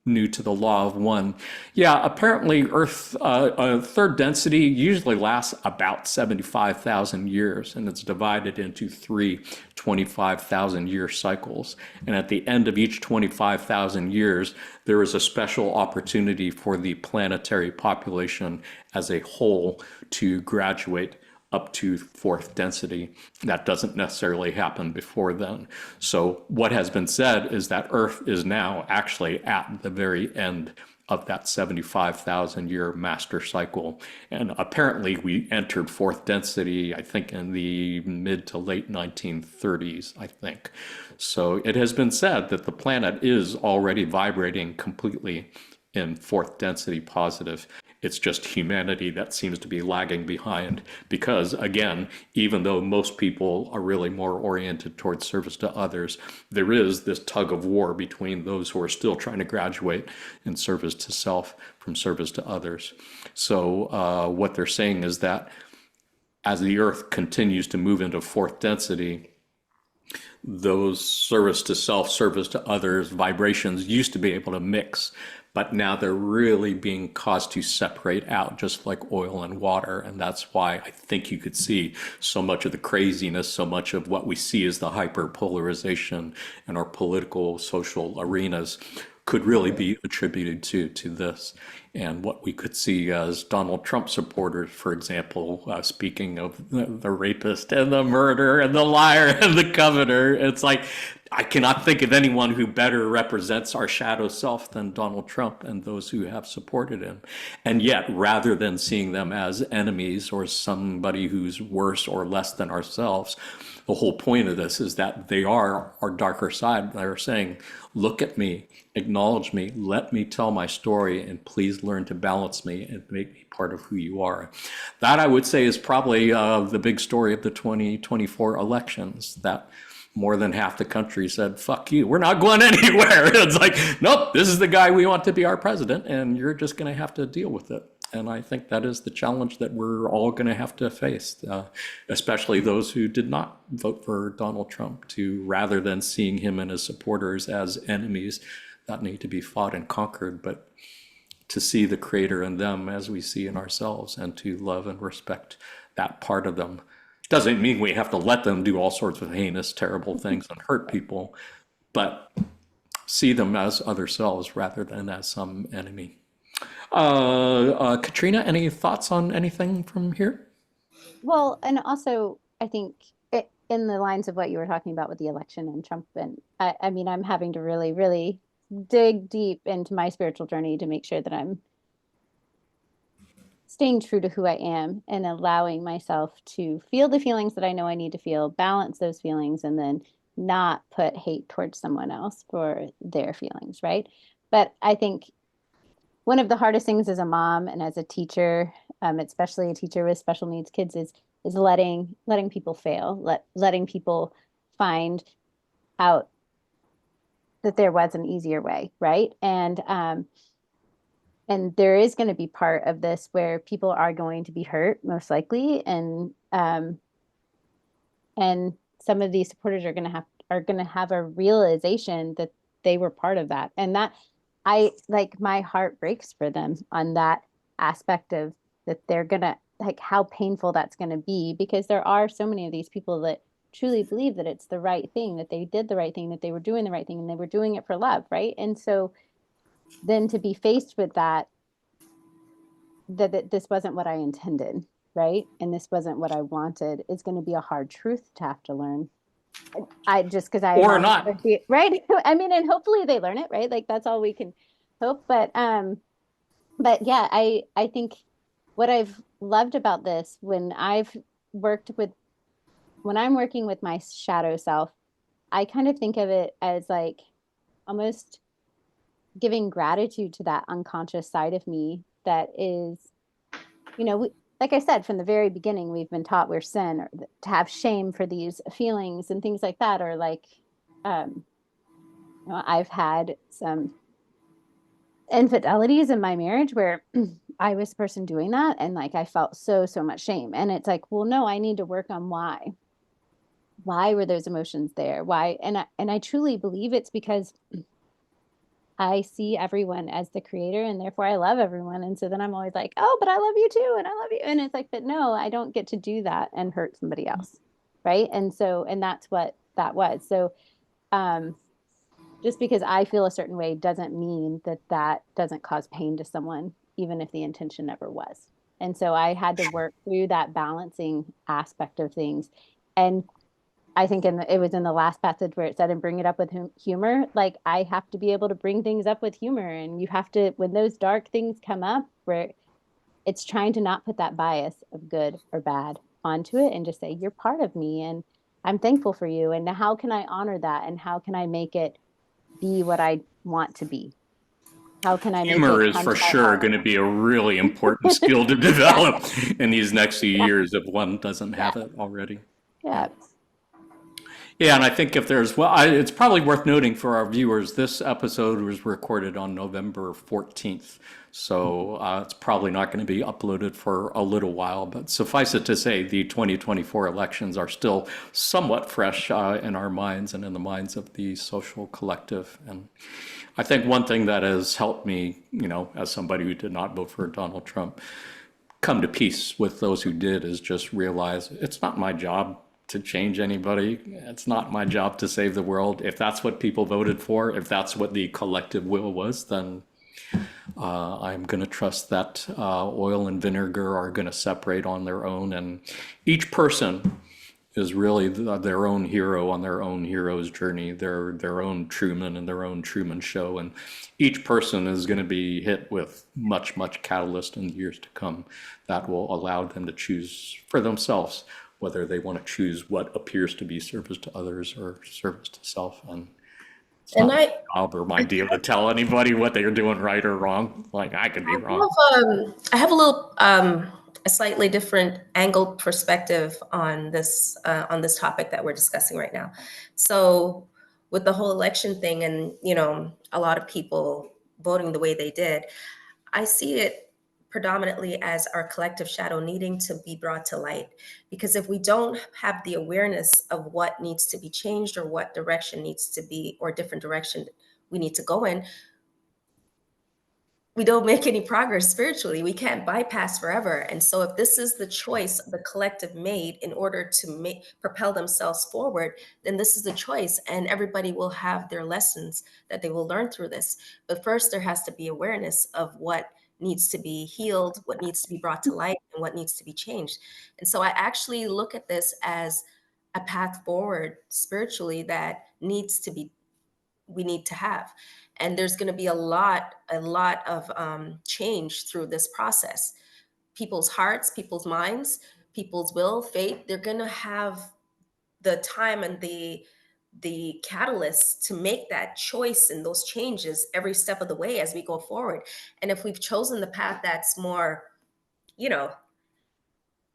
new to the law of one, yeah, apparently Earth third density usually lasts about 75,000 years, and it's divided into three 25,000-year cycles. And at the end of each 25,000 years, there is a special opportunity for the planetary population as a whole to graduate up to fourth density. That doesn't necessarily happen before then. So what has been said is that Earth is now actually at the very end of that 75,000 year master cycle. And apparently we entered fourth density, I think in the mid to late 1930s, I think. So it has been said that the planet is already vibrating completely in fourth density positive. It's just humanity that seems to be lagging behind because, again, even though most people are really more oriented towards service to others, there is this tug of war between those who are still trying to graduate in service to self from service to others. So what they're saying is that as the Earth continues to move into fourth density, those service to self, service to others vibrations used to be able to mix, but now they're really being caused to separate out, just like oil and water. And that's why I think you could see so much of the craziness, so much of what we see as the hyperpolarization in our political, social arenas could really be attributed to this. And what we could see as Donald Trump supporters, for example, speaking of the rapist and the murderer and the liar and the coveter, it's like I cannot think of anyone who better represents our shadow self than Donald Trump and those who have supported him. And yet, rather than seeing them as enemies or somebody who's worse or less than ourselves, the whole point of this is that they are our darker side. They're saying, look at me, acknowledge me, let me tell my story, and please learn to balance me and make me part of who you are. That, I would say, is probably the big story of the 2024 elections, that more than half the country said, fuck you, we're not going anywhere. It's like, nope, this is the guy we want to be our president, and you're just going to have to deal with it. And I think that is the challenge that we're all going to have to face, especially those who did not vote for Donald Trump, to rather than seeing him and his supporters as enemies that need to be fought and conquered, but to see the creator in them as we see in ourselves, and to love and respect that part of them. Doesn't mean we have to let them do all sorts of heinous, terrible things and hurt people, but see them as other selves rather than as some enemy. Katrina, any thoughts on anything from here? Well, and also, I think in the lines of what you were talking about with the election and Trump, and I mean, I'm having to really, really dig deep into my spiritual journey to make sure that I'm staying true to who I am and allowing myself to feel the feelings that I know I need to feel, balance those feelings, and then not put hate towards someone else for their feelings, right? But I think one of the hardest things as a mom and as a teacher, especially a teacher with special needs kids, is letting people fail, letting people find out that there was an easier way, right? And there is going to be part of this where people are going to be hurt, most likely, and some of these supporters are going to have a realization that they were part of that, and that my heart breaks for them on that aspect of that. They're gonna, like, how painful that's going to be, because there are so many of these people that truly believe that it's the right thing, that they did the right thing, that they were doing the right thing, and they were doing it for love, right? And so then to be faced with that this wasn't what I intended, right? And this wasn't what I wanted, is going to be a hard truth to have to learn. I just because I Or not. right. I mean, and hopefully they learn it, right? Like, that's all we can hope. But yeah, I think what I've loved about this, when I'm working with my shadow self, I kind of think of it as like almost giving gratitude to that unconscious side of me that is, like I said, from the very beginning, we've been taught we're sin, or to have shame for these feelings and things like that. Or like, I've had some infidelities in my marriage where I was the person doing that, and like I felt so much shame. And it's like, well, no, I need to work on why were those emotions there? Why? And I truly believe it's because I see everyone as the creator, and therefore I love everyone. And so then I'm always like, oh, but I love you too, and I love you. And it's like, but no, I don't get to do that and hurt somebody else, right? And that's what that was. So just because I feel a certain way doesn't mean that doesn't cause pain to someone, even if the intention never was. And so I had to work through that balancing aspect of things. And I think it was in the last passage where it said, and bring it up with humor. Like, I have to be able to bring things up with humor. And you have to, when those dark things come up, where it's trying to not put that bias of good or bad onto it, and just say, you're part of me, and I'm thankful for you. And how can I honor that? And how can I make it be what I want to be? How can I make Humor it is come for to my sure heart? going to be a really important skill to develop in these next few years if one doesn't have it already. Yeah. Yeah, and I think if there's, it's probably worth noting for our viewers, this episode was recorded on November 14th. So it's probably not going to be uploaded for a little while, but suffice it to say, the 2024 elections are still somewhat fresh in our minds and in the minds of the social collective. And I think one thing that has helped me, as somebody who did not vote for Donald Trump, come to peace with those who did, is just realize it's not my job to change anybody. It's not my job to save the world. If that's what people voted for, if that's what the collective will was, then I'm going to trust that oil and vinegar are going to separate on their own. And each person is really their own hero on their own hero's journey, their own Truman and their own Truman Show. And each person is going to be hit with much catalyst in the years to come that will allow them to choose for themselves whether they want to choose what appears to be service to others or service to self. And it's And not my job or my deal to tell anybody what they're doing right or wrong. Like, I could be wrong. I have a little a slightly different angled perspective on this topic that we're discussing right now. So with the whole election thing and, you know, a lot of people voting the way they did, I see it predominantly as our collective shadow needing to be brought to light. Because if we don't have the awareness of what needs to be changed or what direction needs to be, or different direction we need to go in, we don't make any progress spiritually. We can't bypass forever. And so if this is the choice the collective made in order to propel themselves forward, then this is the choice, and everybody will have their lessons that they will learn through this. But first, there has to be awareness of what needs to be healed, what needs to be brought to light, and what needs to be changed. And so I actually look at this as a path forward spiritually that we need to have. And there's going to be a lot of change through this process. People's hearts, people's minds, people's will, faith, they're going to have the time and the catalyst to make that choice and those changes every step of the way as we go forward. And if we've chosen the path that's more, you know,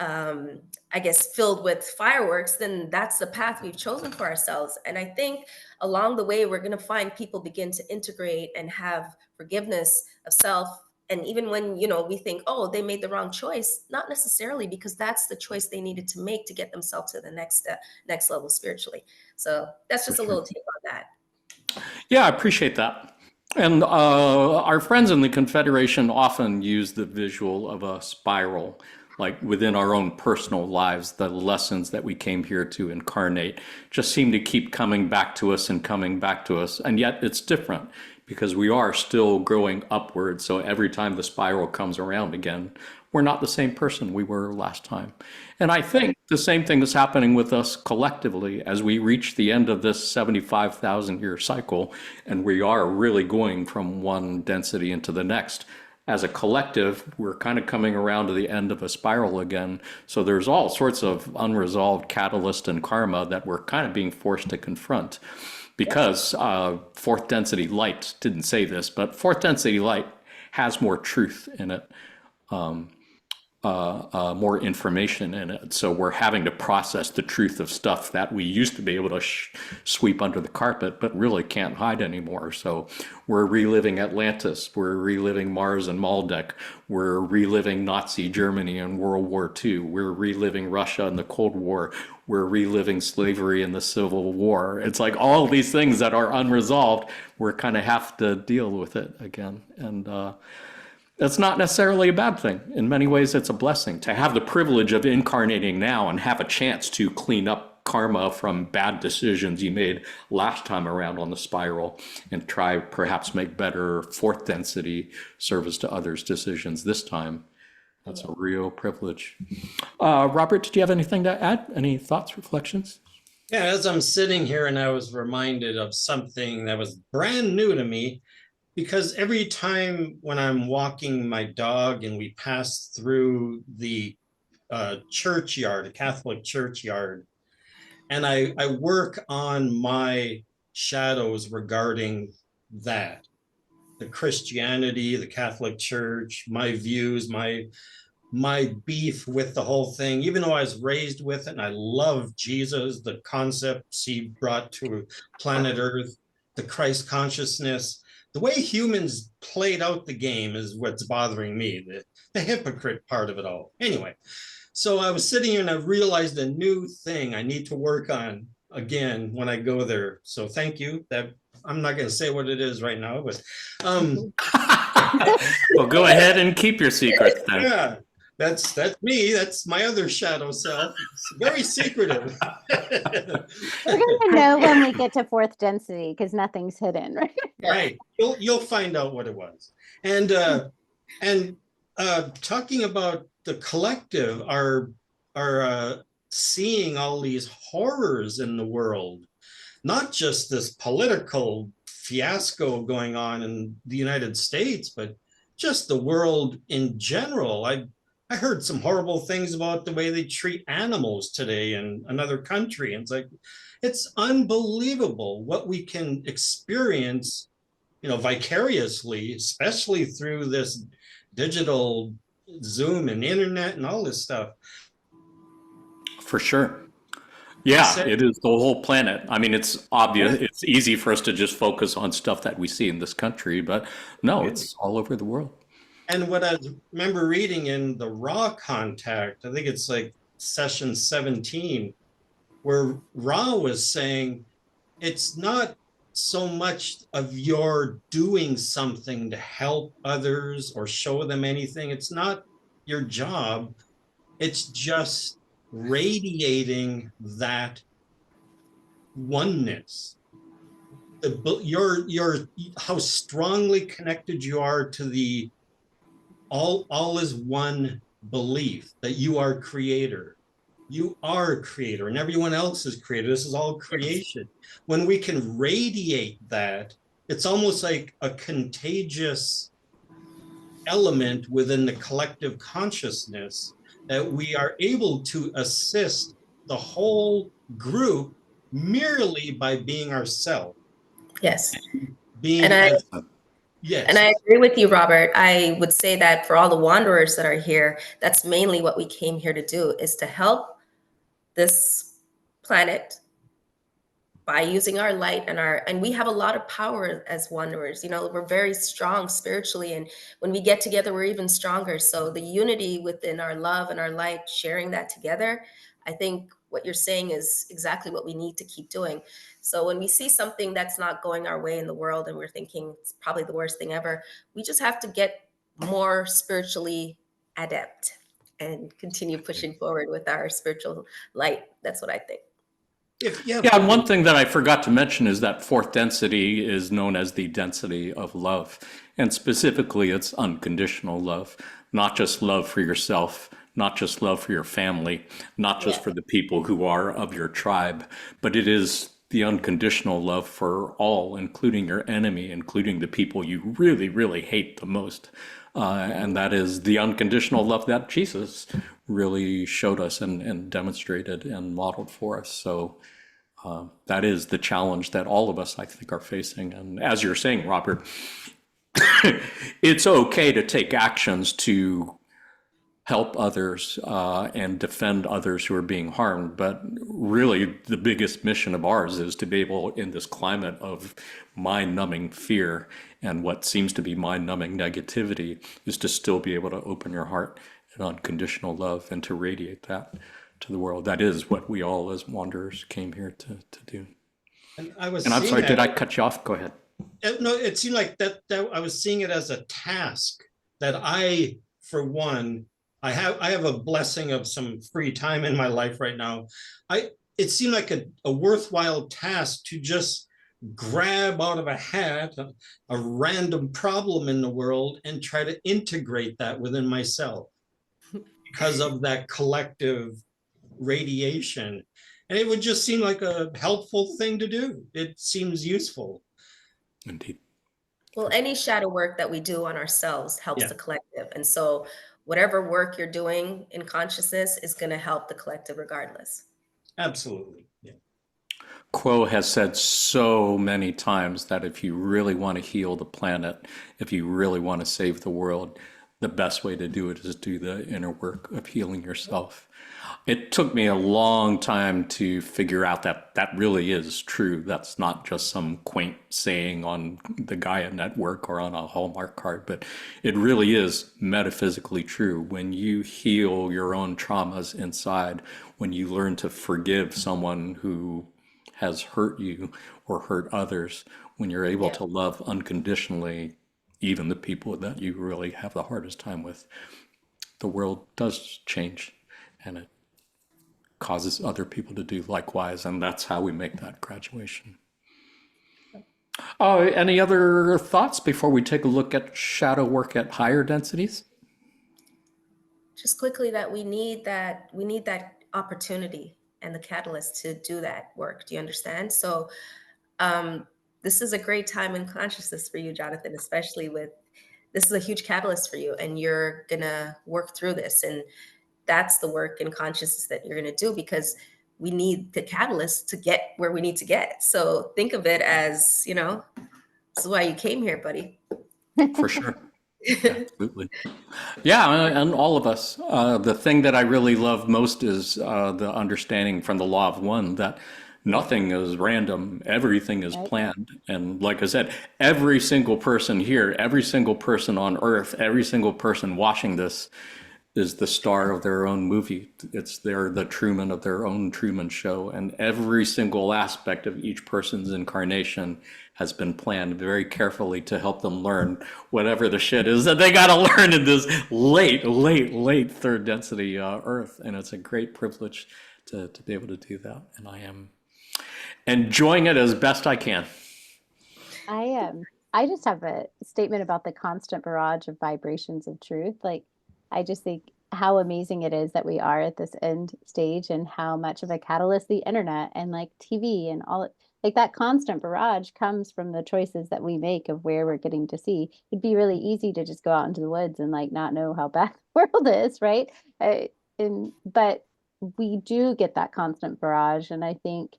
I guess, filled with fireworks, then that's the path we've chosen for ourselves. And I think along the way, we're going to find people begin to integrate and have forgiveness of self. And even when, you know, we think, oh, they made the wrong choice, not necessarily, because that's the choice they needed to make to get themselves to the next level spiritually. So that's just a little take on that. Yeah, I appreciate that. And our friends in the Confederation often use the visual of a spiral, like within our own personal lives. The lessons that we came here to incarnate just seem to keep coming back to us and coming back to us. And yet it's different because we are still growing upward. So every time the spiral comes around again, we're not the same person we were last time. And I think the same thing is happening with us collectively as we reach the end of this 75,000 year cycle, and we are really going from one density into the next. As a collective, we're kind of coming around to the end of a spiral again. So there's all sorts of unresolved catalyst and karma that we're kind of being forced to confront. Because fourth density light didn't say this, but fourth density light has more truth in it. More information in it. So we're having to process the truth of stuff that we used to be able to sweep under the carpet, but really can't hide anymore. So we're reliving Atlantis, we're reliving Mars and Maldek, we're reliving Nazi Germany and World War II, we're reliving Russia and the Cold War, we're reliving slavery and the Civil War. It's like all these things that are unresolved, we're kind of have to deal with it again. And that's not necessarily a bad thing. In many ways, it's a blessing to have the privilege of incarnating now and have a chance to clean up karma from bad decisions you made last time around on the spiral and try perhaps make better fourth density service to others decisions this time. That's a real privilege. Robert, did you have anything to add? Any thoughts, reflections? Yeah, as I'm sitting here and I was reminded of something that was brand new to me, because every time when I'm walking my dog and we pass through the churchyard, a Catholic churchyard, and I work on my shadows regarding that, the Christianity, the Catholic Church, my views, my beef with the whole thing, even though I was raised with it and I love Jesus, the concepts he brought to planet Earth, the Christ consciousness. The way humans played out the game is what's bothering me, the hypocrite part of it all. Anyway, so I was sitting here and I realized a new thing I need to work on again when I go there. So thank you. That I'm not going to say what it is right now, but well, go ahead and keep your secrets then. Yeah, that's me. That's my other shadow self. It's very secretive. We're going to know when we get to fourth density because nothing's hidden, right? Right. You'll find out what it was. And talking about the collective, our seeing all these horrors in the world, not just this political fiasco going on in the United States, but just the world in general. I heard some horrible things about the way they treat animals today in another country. And it's like, it's unbelievable what we can experience, vicariously, especially through this digital Zoom and internet and all this stuff. For sure. Yeah, it is the whole planet. I mean, it's obvious. It's easy for us to just focus on stuff that we see in this country, but no, it's all over the world. And what I remember reading in the Raw Contact, I think it's like session 17, where Ra was saying it's not so much of your doing something to help others or show them anything. It's not your job. It's just radiating that oneness. Your how strongly connected you are to the all is one belief that you are creator. You are creator and everyone else is creator. This is all creation. When we can radiate that, it's almost like a contagious element within the collective consciousness that we are able to assist the whole group merely by being ourselves. Yes. Being And as, yes. And I agree with you, Robert. I would say that for all the wanderers that are here, that's mainly what we came here to do, is to help this planet by using our light and we have a lot of power as wanderers. We're very strong spiritually, and when we get together, we're even stronger. So the unity within our love and our light, sharing that together, I think what you're saying is exactly what we need to keep doing. So when we see something that's not going our way in the world and we're thinking it's probably the worst thing ever, we just have to get more spiritually adept and continue pushing forward with our spiritual light. That's what I think. Yeah, and one thing that I forgot to mention is that fourth density is known as the density of love. And specifically, it's unconditional love, not just love for yourself, not just love for your family, not just for the people who are of your tribe, but it is the unconditional love for all, including your enemy, including the people you really, really hate the most. And that is the unconditional love that Jesus really showed us and demonstrated and modeled for us. So that is the challenge that all of us, I think, are facing. And as you're saying, Robert, it's okay to take actions to help others and defend others who are being harmed. But really, the biggest mission of ours is to be able, in this climate of mind-numbing fear and what seems to be mind-numbing negativity, is to still be able to open your heart and unconditional love and to radiate that to the world. That is what we all as wanderers came here to do. And I'm sorry, did I cut you off? Go ahead. No, it seemed like that I was seeing it as a task that I, for one, I have a blessing of some free time in my life right now. It seemed like a worthwhile task to just grab out of a hat a random problem in the world and try to integrate that within myself because of that collective radiation. And it would just seem like a helpful thing to do. It seems useful. Indeed. Well, any shadow work that we do on ourselves helps the collective. And so whatever work you're doing in consciousness is going to help the collective regardless. Absolutely. Yeah. Quo has said so many times that if you really want to heal the planet, if you really want to save the world, the best way to do it is do the inner work of healing yourself. It took me a long time to figure out that that really is true. That's not just some quaint saying on the Gaia network or on a Hallmark card, but it really is metaphysically true. When you heal your own traumas inside, when you learn to forgive someone who has hurt you or hurt others, when you're able to love unconditionally, even the people that you really have the hardest time with, the world does change, and it causes other people to do likewise, and that's how we make that graduation. Any other thoughts before we take a look at shadow work at higher densities? Just quickly, that we need that opportunity and the catalyst to do that work. Do you understand? So this is a great time in consciousness for you, Jonathan, especially with this is a huge catalyst for you, and you're gonna work through this. And that's the work in consciousness that you're gonna do, because we need the catalyst to get where we need to get. So think of it as, this is why you came here, buddy. For sure. Absolutely. Yeah, and all of us. The thing that I really love most is the understanding from the law of one that nothing is random, everything is Right. planned. And like I said, every single person here, every single person on earth, every single person watching this is the star of their own movie. They're the Truman of their own Truman Show, and every single aspect of each person's incarnation has been planned very carefully to help them learn whatever the shit is that they got to learn in this late third density Earth. And it's a great privilege to be able to do that, and I am enjoying it as best I can. I just have a statement about the constant barrage of vibrations of truth. Like, I just think how amazing it is that we are at this end stage, and how much of a catalyst the internet and like TV and all, like that constant barrage comes from the choices that we make of where we're getting to see. It'd be really easy to just go out into the woods and like not know how bad the world is, right? But we do get that constant barrage, and I think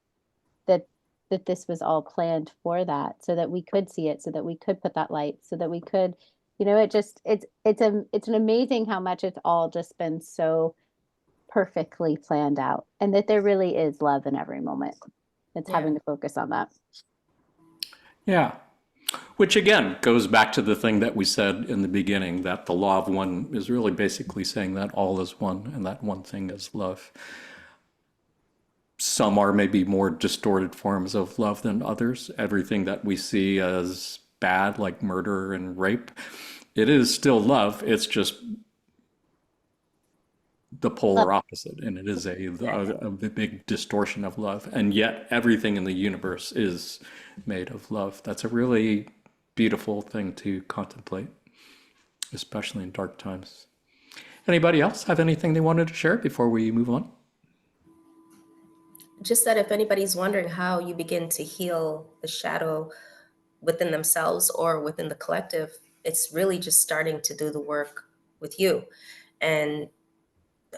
that this was all planned for that, so that we could see it, so that we could put that light, so that we could, it's an amazing how much it's all just been so perfectly planned out, and that there really is love in every moment. It's having to focus on that. Yeah. Which again goes back to the thing that we said in the beginning, that the law of one is really basically saying that all is one, and that one thing is love. Some are maybe more distorted forms of love than others. Everything that we see as bad, like murder and rape, it is still love. It's just the polar opposite, and it is a big distortion of love. And yet everything in the universe is made of love. That's a really beautiful thing to contemplate, especially in dark times. Anybody else have anything they wanted to share before we move on? Just that if anybody's wondering how you begin to heal the shadow within themselves or within the collective, it's really just starting to do the work with you. And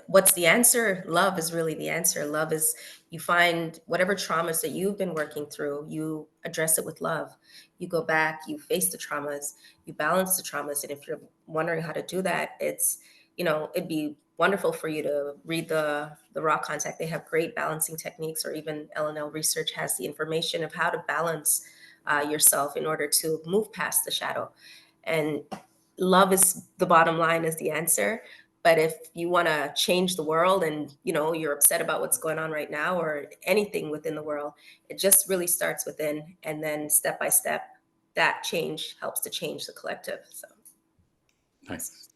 what's the answer? Love is really the answer. Love is, you find whatever traumas that you've been working through, you address it with love. You go back, you face the traumas, you balance the traumas. And if you're wondering how to do that, it's, it'd be wonderful for you to read the Raw Contact. They have great balancing techniques, or even LNL Research has the information of how to balance yourself in order to move past the shadow. And love is the bottom line, is the answer. But if you want to change the world, and you're upset about what's going on right now, or anything within the world, it just really starts within, and then step by step, that change helps to change the collective. So Nice.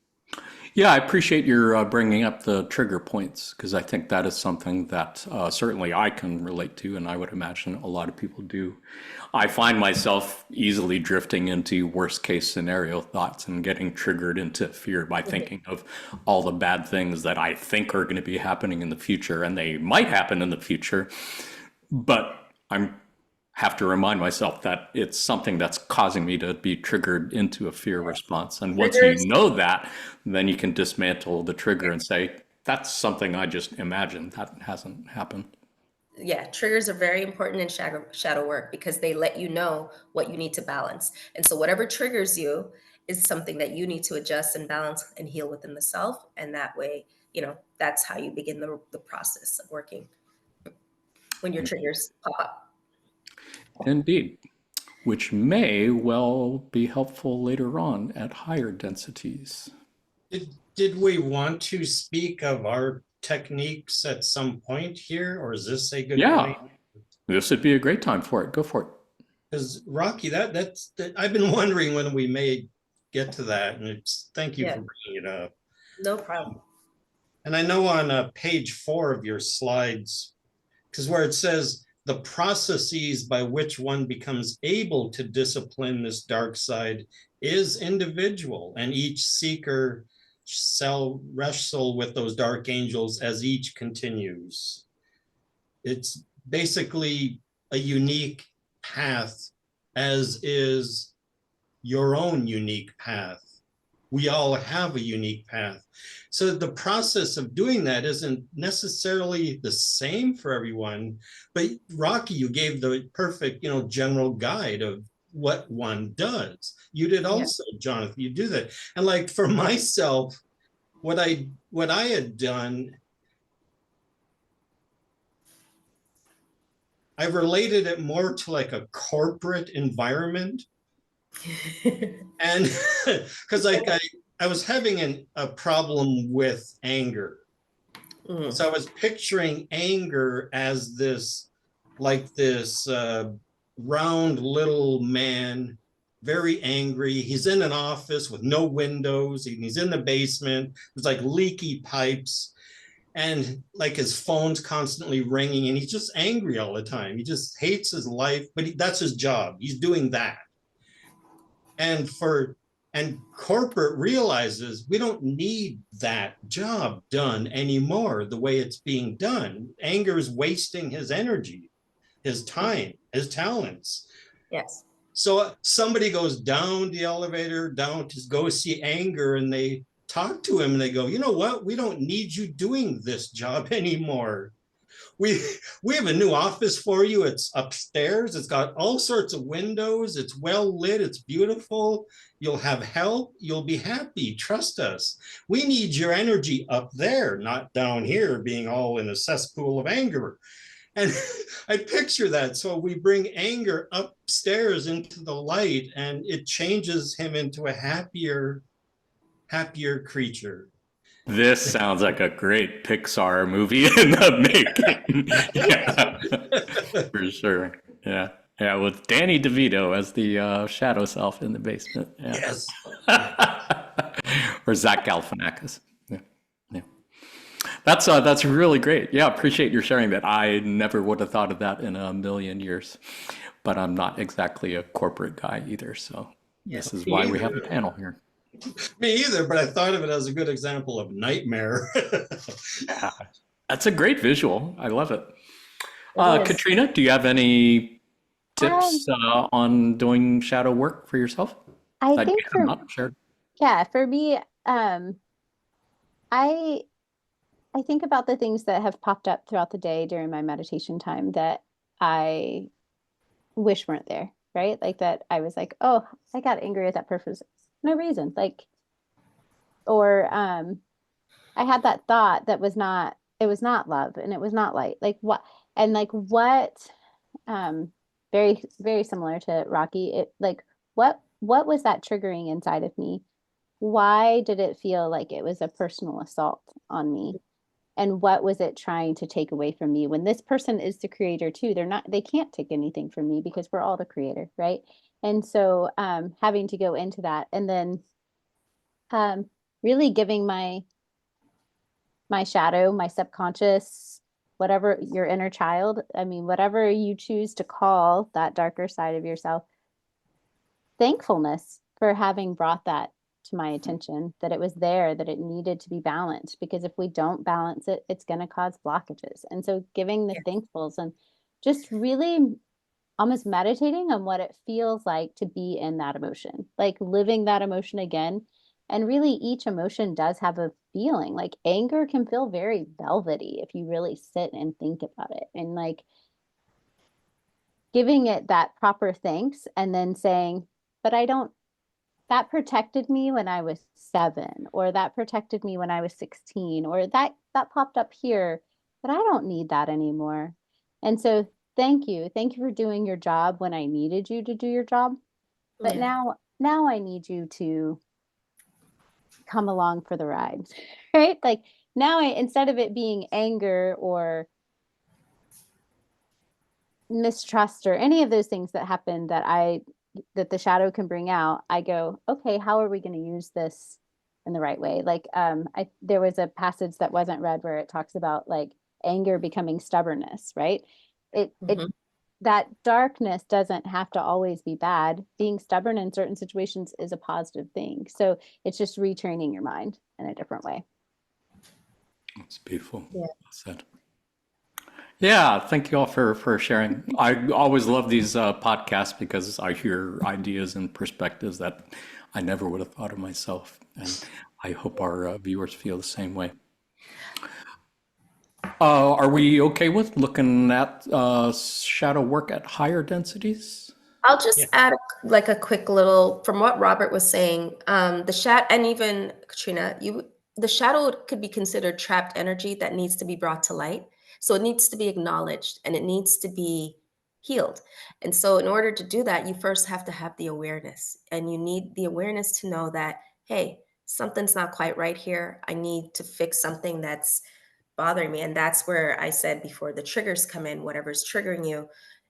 Yeah, I appreciate your bringing up the trigger points, because I think that is something that certainly I can relate to, and I would imagine a lot of people do. I find myself easily drifting into worst case scenario thoughts and getting triggered into fear by thinking of all the bad things that I think are going to be happening in the future, and they might happen in the future, but I'm have to remind myself that it's something that's causing me to be triggered into a fear response. And once you know that, then you can dismantle the trigger and say, that's something I just imagined. That hasn't happened. Yeah, triggers are very important in shadow work, because they let you know what you need to balance. And so whatever triggers you is something that you need to adjust and balance and heal within the self. And that way, that's how you begin the process of working when your triggers pop up. Indeed, which may well be helpful later on at higher densities. Did we want to speak of our techniques at some point here, or is this a good Yeah, point? this would be a great time for it. Go for it. Because Rocky, that's I've been wondering when we may get to that, and thank you for bringing it up. No problem. And I know on page 4 of your slides, because where it says the processes by which one becomes able to discipline this dark side is individual, and each seeker wrestle with those dark angels as each continues. It's basically a unique path, as is your own unique path. We all have a unique path. So the process of doing that isn't necessarily the same for everyone, but Rocky, you gave the perfect, general guide of what one does. You did also, Jonathan, you do that. And like for myself, what I had done, I related it more to like a corporate environment. And because like I was having a problem with anger. So I was picturing anger as this round little man, very angry. He's in an office with no windows. He's in the basement. There's like leaky pipes, and like his phone's constantly ringing, and he's just angry all the time. He just hates his life, but that's his job. He's doing that. And corporate realizes we don't need that job done anymore the way it's being done. Anger is wasting his energy, his time, his talents. Yes. So somebody goes down the elevator, down to go see Anger, and they talk to him and they go, you know what? We don't need you doing this job anymore. We have a new office for you. It's upstairs. It's got all sorts of windows. It's well lit. It's beautiful. You'll have help. You'll be happy. Trust us. We need your energy up there, not down here being all in a cesspool of anger. And I picture that. So we bring Anger upstairs into the light, and it changes him into a happier creature. This sounds like a great Pixar movie in the making. Yeah, for sure. Yeah. Yeah, with Danny DeVito as the shadow self in the basement. Yeah. Yes. Or Zach Galifianakis. Yeah. Yeah. That's really great. Yeah, appreciate your sharing that. I never would have thought of that in a million years. But I'm not exactly a corporate guy either, so this is why we have a panel here. Me either, but I thought of it as a good example of nightmare. Yeah, that's a great visual. I love it. It is. Katrina, do you have any tips on doing shadow work for yourself? I that think you have not shared? yeah, for me, I think about the things that have popped up throughout the day during my meditation time that I wish weren't there, right? Like that I was like, oh, I got angry at that person. No reason. Like, or I had that thought that was not, it was not love and it was not light. Like what, and like what, very, very similar to Rocky. It like, what was that triggering inside of me? Why did it feel like it was a personal assault on me? And what was it trying to take away from me? When this person is the creator too, they can't take anything from me because we're all the creator, right? And so having to go into that, and then really giving my shadow, my subconscious, whatever your inner child, I mean, whatever you choose to call that darker side of yourself, thankfulness for having brought that to my attention, that it was there, that it needed to be balanced, because if we don't balance it, it's going to cause blockages. And so giving the thankfuls and just really almost meditating on what it feels like to be in that emotion, like living that emotion again. And really each emotion does have a feeling. Like anger can feel very velvety if you really sit and think about it, and like giving it that proper thanks and then saying, but that protected me when I was 7, or that protected me when I was 16, or that popped up here, but I don't need that anymore. And so thank you for doing your job when I needed you to do your job. But now I need you to come along for the ride, right? Like now instead of it being anger or mistrust or any of those things that happen that the shadow can bring out, I go, okay, how are we going to use this in the right way? Like there was a passage that wasn't read where it talks about like anger becoming stubbornness, right? It that darkness doesn't have to always be bad. Being stubborn in certain situations is a positive thing. So it's just retraining your mind in a different way. That's beautiful. Yeah. Well said. Yeah, thank you all for sharing. I always love these podcasts because I hear ideas and perspectives that I never would have thought of myself. And I hope our viewers feel the same way. Are we okay with looking at shadow work at higher densities? I'll just Yeah. add like a quick little from what Robert was saying. The shadow, and even Katrina, the shadow could be considered trapped energy that needs to be brought to light. So it needs to be acknowledged and it needs to be healed. And so, in order to do that, you first have to have the awareness, and you need the awareness to know that, hey, something's not quite right here. I need to fix something that's bothering me. And that's where I said before the triggers come in, whatever's triggering you,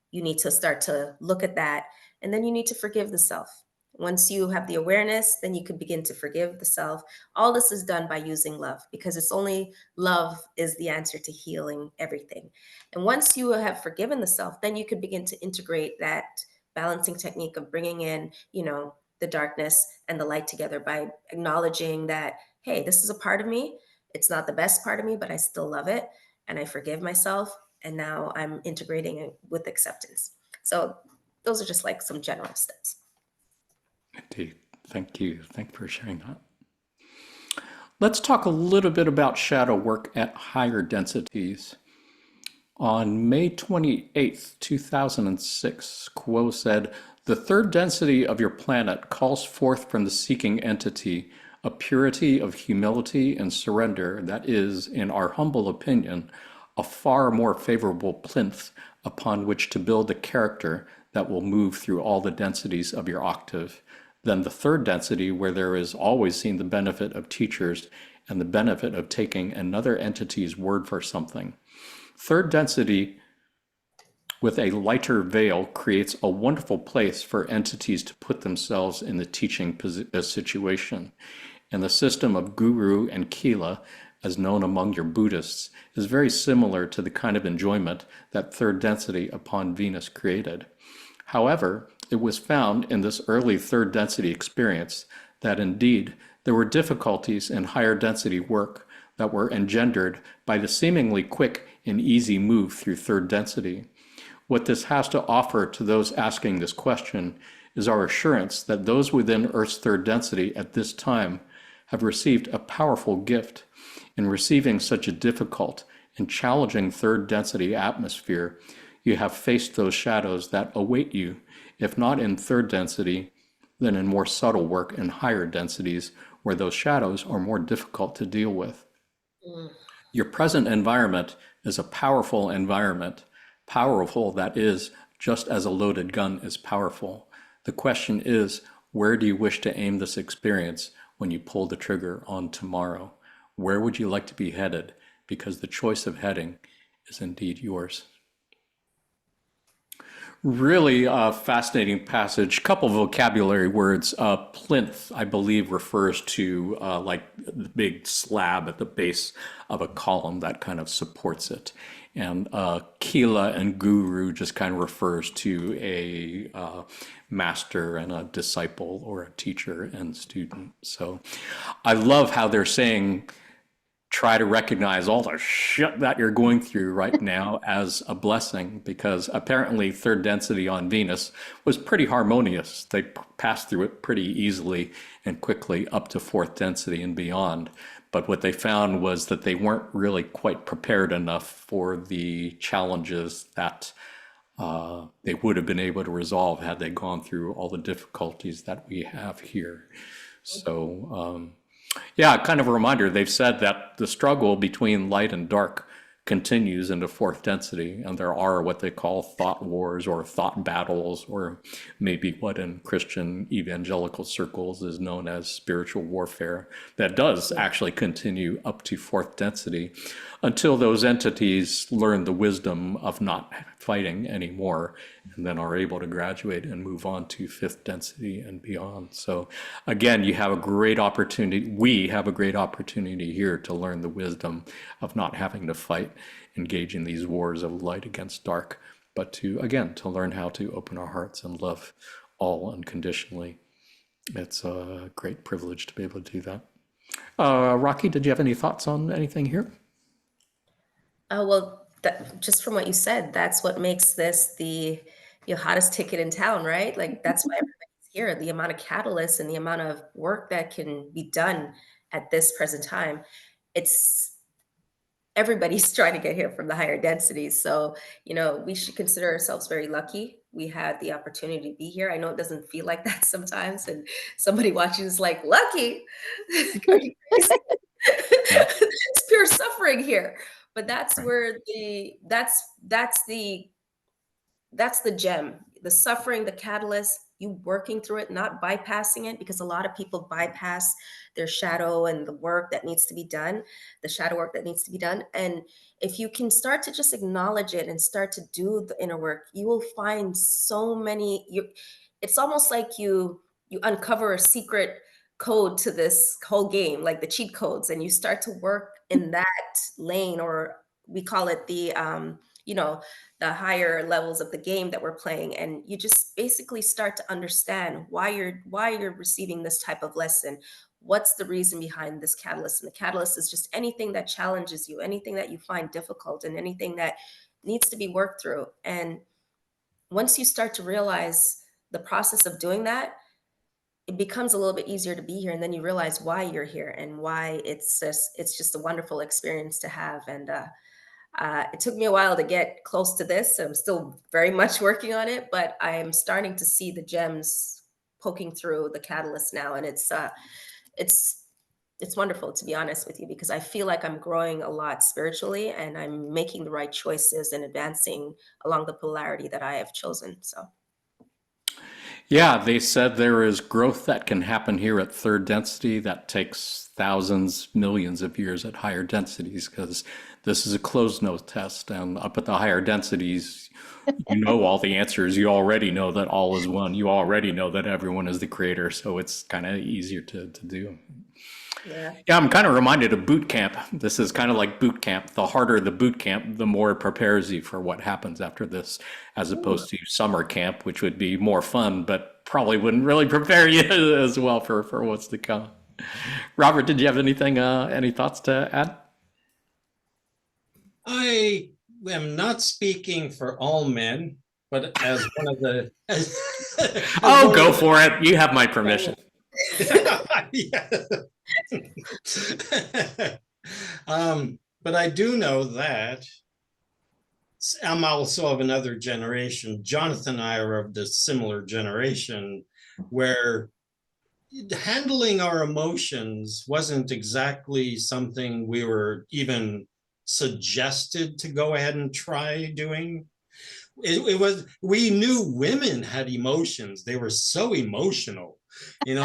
you need to start to look at that. And then you need to forgive the self. Once you have the awareness, then you can begin to forgive the self. All this is done by using love, because it's only love is the answer to healing everything. And once you have forgiven the self, then you can begin to integrate that balancing technique of bringing in, the darkness and the light together by acknowledging that, hey, this is a part of me. It's not the best part of me, but I still love it. And I forgive myself. And now I'm integrating it with acceptance. So those are just like some general steps. Indeed. Thank you. Thank you for sharing that. Let's talk a little bit about shadow work at higher densities. On May 28th, 2006, Kuo said, "The third density of your planet calls forth from the seeking entity a purity of humility and surrender that is, in our humble opinion, a far more favorable plinth upon which to build a character that will move through all the densities of your octave than the third density, where there is always seen the benefit of teachers and the benefit of taking another entity's word for something. Third density with a lighter veil creates a wonderful place for entities to put themselves in the teaching situation. And the system of guru and kila, as known among your Buddhists, is very similar to the kind of enjoyment that third density upon Venus created. However, it was found in this early third density experience that indeed there were difficulties in higher density work that were engendered by the seemingly quick and easy move through third density. What this has to offer to those asking this question is our assurance that those within Earth's third density at this time have received a powerful gift. In receiving such a difficult and challenging third density atmosphere, you have faced those shadows that await you, if not in third density, then in more subtle work in higher densities where those shadows are more difficult to deal with. Your present environment is a powerful environment, powerful that is, just as a loaded gun is powerful. The question is, where do you wish to aim this experience when you pull the trigger on tomorrow? Where would you like to be headed? Because the choice of heading is indeed yours. Really fascinating passage. Couple vocabulary words. Plinth, I believe, refers to like the big slab at the base of a column that kind of supports it. And Kila and Guru just kind of refers to a master and a disciple, or a teacher and student. So I love how they're saying, try to recognize all the shit that you're going through right now as a blessing, because apparently third density on Venus was pretty harmonious. They passed through it pretty easily and quickly up to fourth density and beyond. But what they found was that they weren't really quite prepared enough for the challenges that they would have been able to resolve had they gone through all the difficulties that we have here. So, yeah, kind of a reminder. They've said that the struggle between light and dark continues into fourth density, and there are what they call thought wars or thought battles, or maybe what in Christian evangelical circles is known as spiritual warfare, that does actually continue up to fourth density until those entities learn the wisdom of not fighting anymore, and then are able to graduate and move on to fifth density and beyond. So again, you have a great opportunity. We have a great opportunity here to learn the wisdom of not having to fight, engage in these wars of light against dark, but to, again, to learn how to open our hearts and love all unconditionally. It's a great privilege to be able to do that. Rocky, did you have any thoughts on anything here? Well, just from what you said, that's what makes this the hottest ticket in town, right? Like that's why everybody's here. The amount of catalysts and the amount of work that can be done at this present time. It's everybody's trying to get here from the higher densities. So, we should consider ourselves very lucky. We had the opportunity to be here. I know it doesn't feel like that sometimes, and somebody watching is like, lucky? Are you crazy? Yeah. It's pure suffering here. But that's where that's the gem, the suffering, the catalyst, you working through it, not bypassing it, because a lot of people bypass their shadow and the work that needs to be done, the shadow work that needs to be done. And if you can start to just acknowledge it and start to do the inner work, you will find so many, it's almost like you uncover a secret code to this whole game, like the cheat codes, and you start to work in that lane, or we call it the higher levels of the game that we're playing, and you just basically start to understand why you're receiving this type of lesson. What's the reason behind this catalyst? And the catalyst is just anything that challenges you, anything that you find difficult, and anything that needs to be worked through. And once you start to realize the process of doing that, it becomes a little bit easier to be here, and then you realize why you're here and why it's just a wonderful experience to have. And it took me a while to get close to this. I'm still very much working on it, but I'm starting to see the gems poking through the catalyst now, and it's it's wonderful, to be honest with you, because I feel like I'm growing a lot spiritually, and I'm making the right choices and advancing along the polarity that I have chosen. So. Yeah, they said there is growth that can happen here at third density that takes thousands, millions of years at higher densities, because this is a closed node test. And up at the higher densities, you know all the answers. You already know that all is one. You already know that everyone is the creator. So it's kind of easier to do. Yeah. Yeah, I'm kind of reminded of boot camp. This is kind of like boot camp. The harder the boot camp, the more it prepares you for what happens after this, as opposed to summer camp, which would be more fun, but probably wouldn't really prepare you as well for what's to come. Robert, did you have anything, any thoughts to add? I am not speaking for all men, but as one of the Oh, go for it. You have my permission. Yeah. But I do know that I'm also of another generation. Jonathan and I are of the similar generation where handling our emotions wasn't exactly something we were even suggested to go ahead and try doing. It was, we knew women had emotions. They were so emotional, and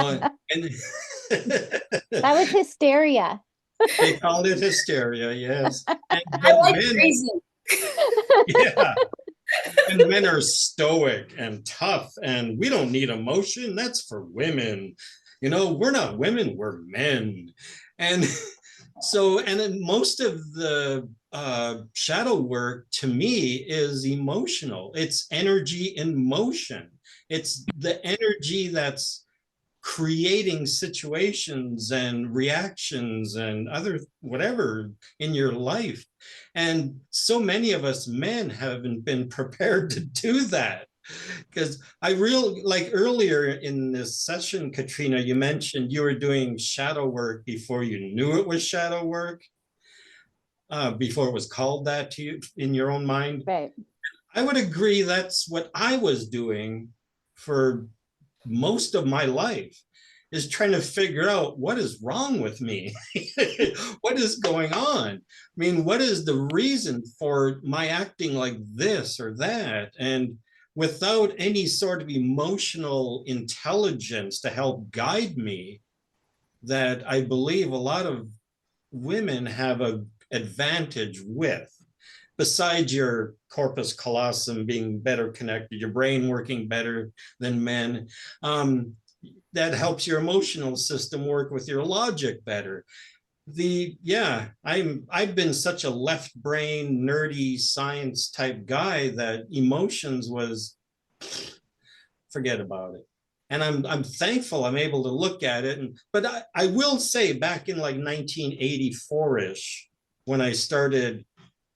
That was hysteria. they called it hysteria, yes. I But like men, crazy. yeah, and men are stoic and tough, and we don't need emotion. That's for women. We're not women, we're men. And so, and then most of the shadow work to me is emotional. It's energy in motion. It's the energy that's creating situations and reactions and other whatever in your life. And so many of us men haven't been prepared to do that. Because I really like earlier in this session, Katrina, you mentioned you were doing shadow work before you knew it was shadow work, before it was called that to you in your own mind. Right. I would agree that's what I was doing for most of my life, is trying to figure out what is wrong with me. What is going on? I mean, what is the reason for my acting like this or that? And without any sort of emotional intelligence to help guide me, that I believe a lot of women have an advantage with, besides your corpus callosum being better connected, your brain working better than men. That helps your emotional system work with your logic better. I've been such a left brain nerdy science type guy that emotions was forget about it. And I'm thankful I'm able to look at it. But I will say back in like 1984-ish, when I started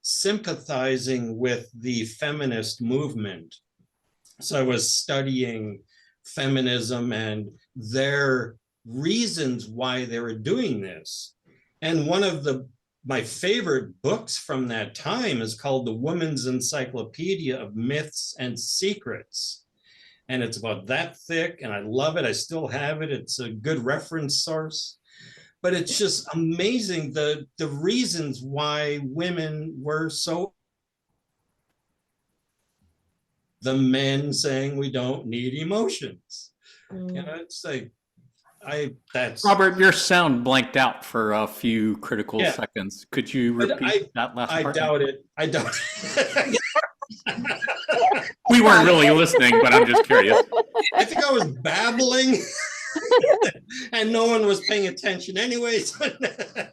sympathizing with the feminist movement. So I was studying feminism and their reasons why they were doing this. And one of my favorite books from that time is called The Woman's Encyclopedia of Myths and Secrets. And it's about that thick, and I love it. I still have it. It's a good reference source. But it's just amazing the reasons why women were so. The men saying we don't need emotions. It's like that's Robert, your sound blanked out for a few critical seconds. Could you repeat that last part? I doubt it. We weren't really listening, but I'm just curious. I think I was babbling and no one was paying attention anyways. But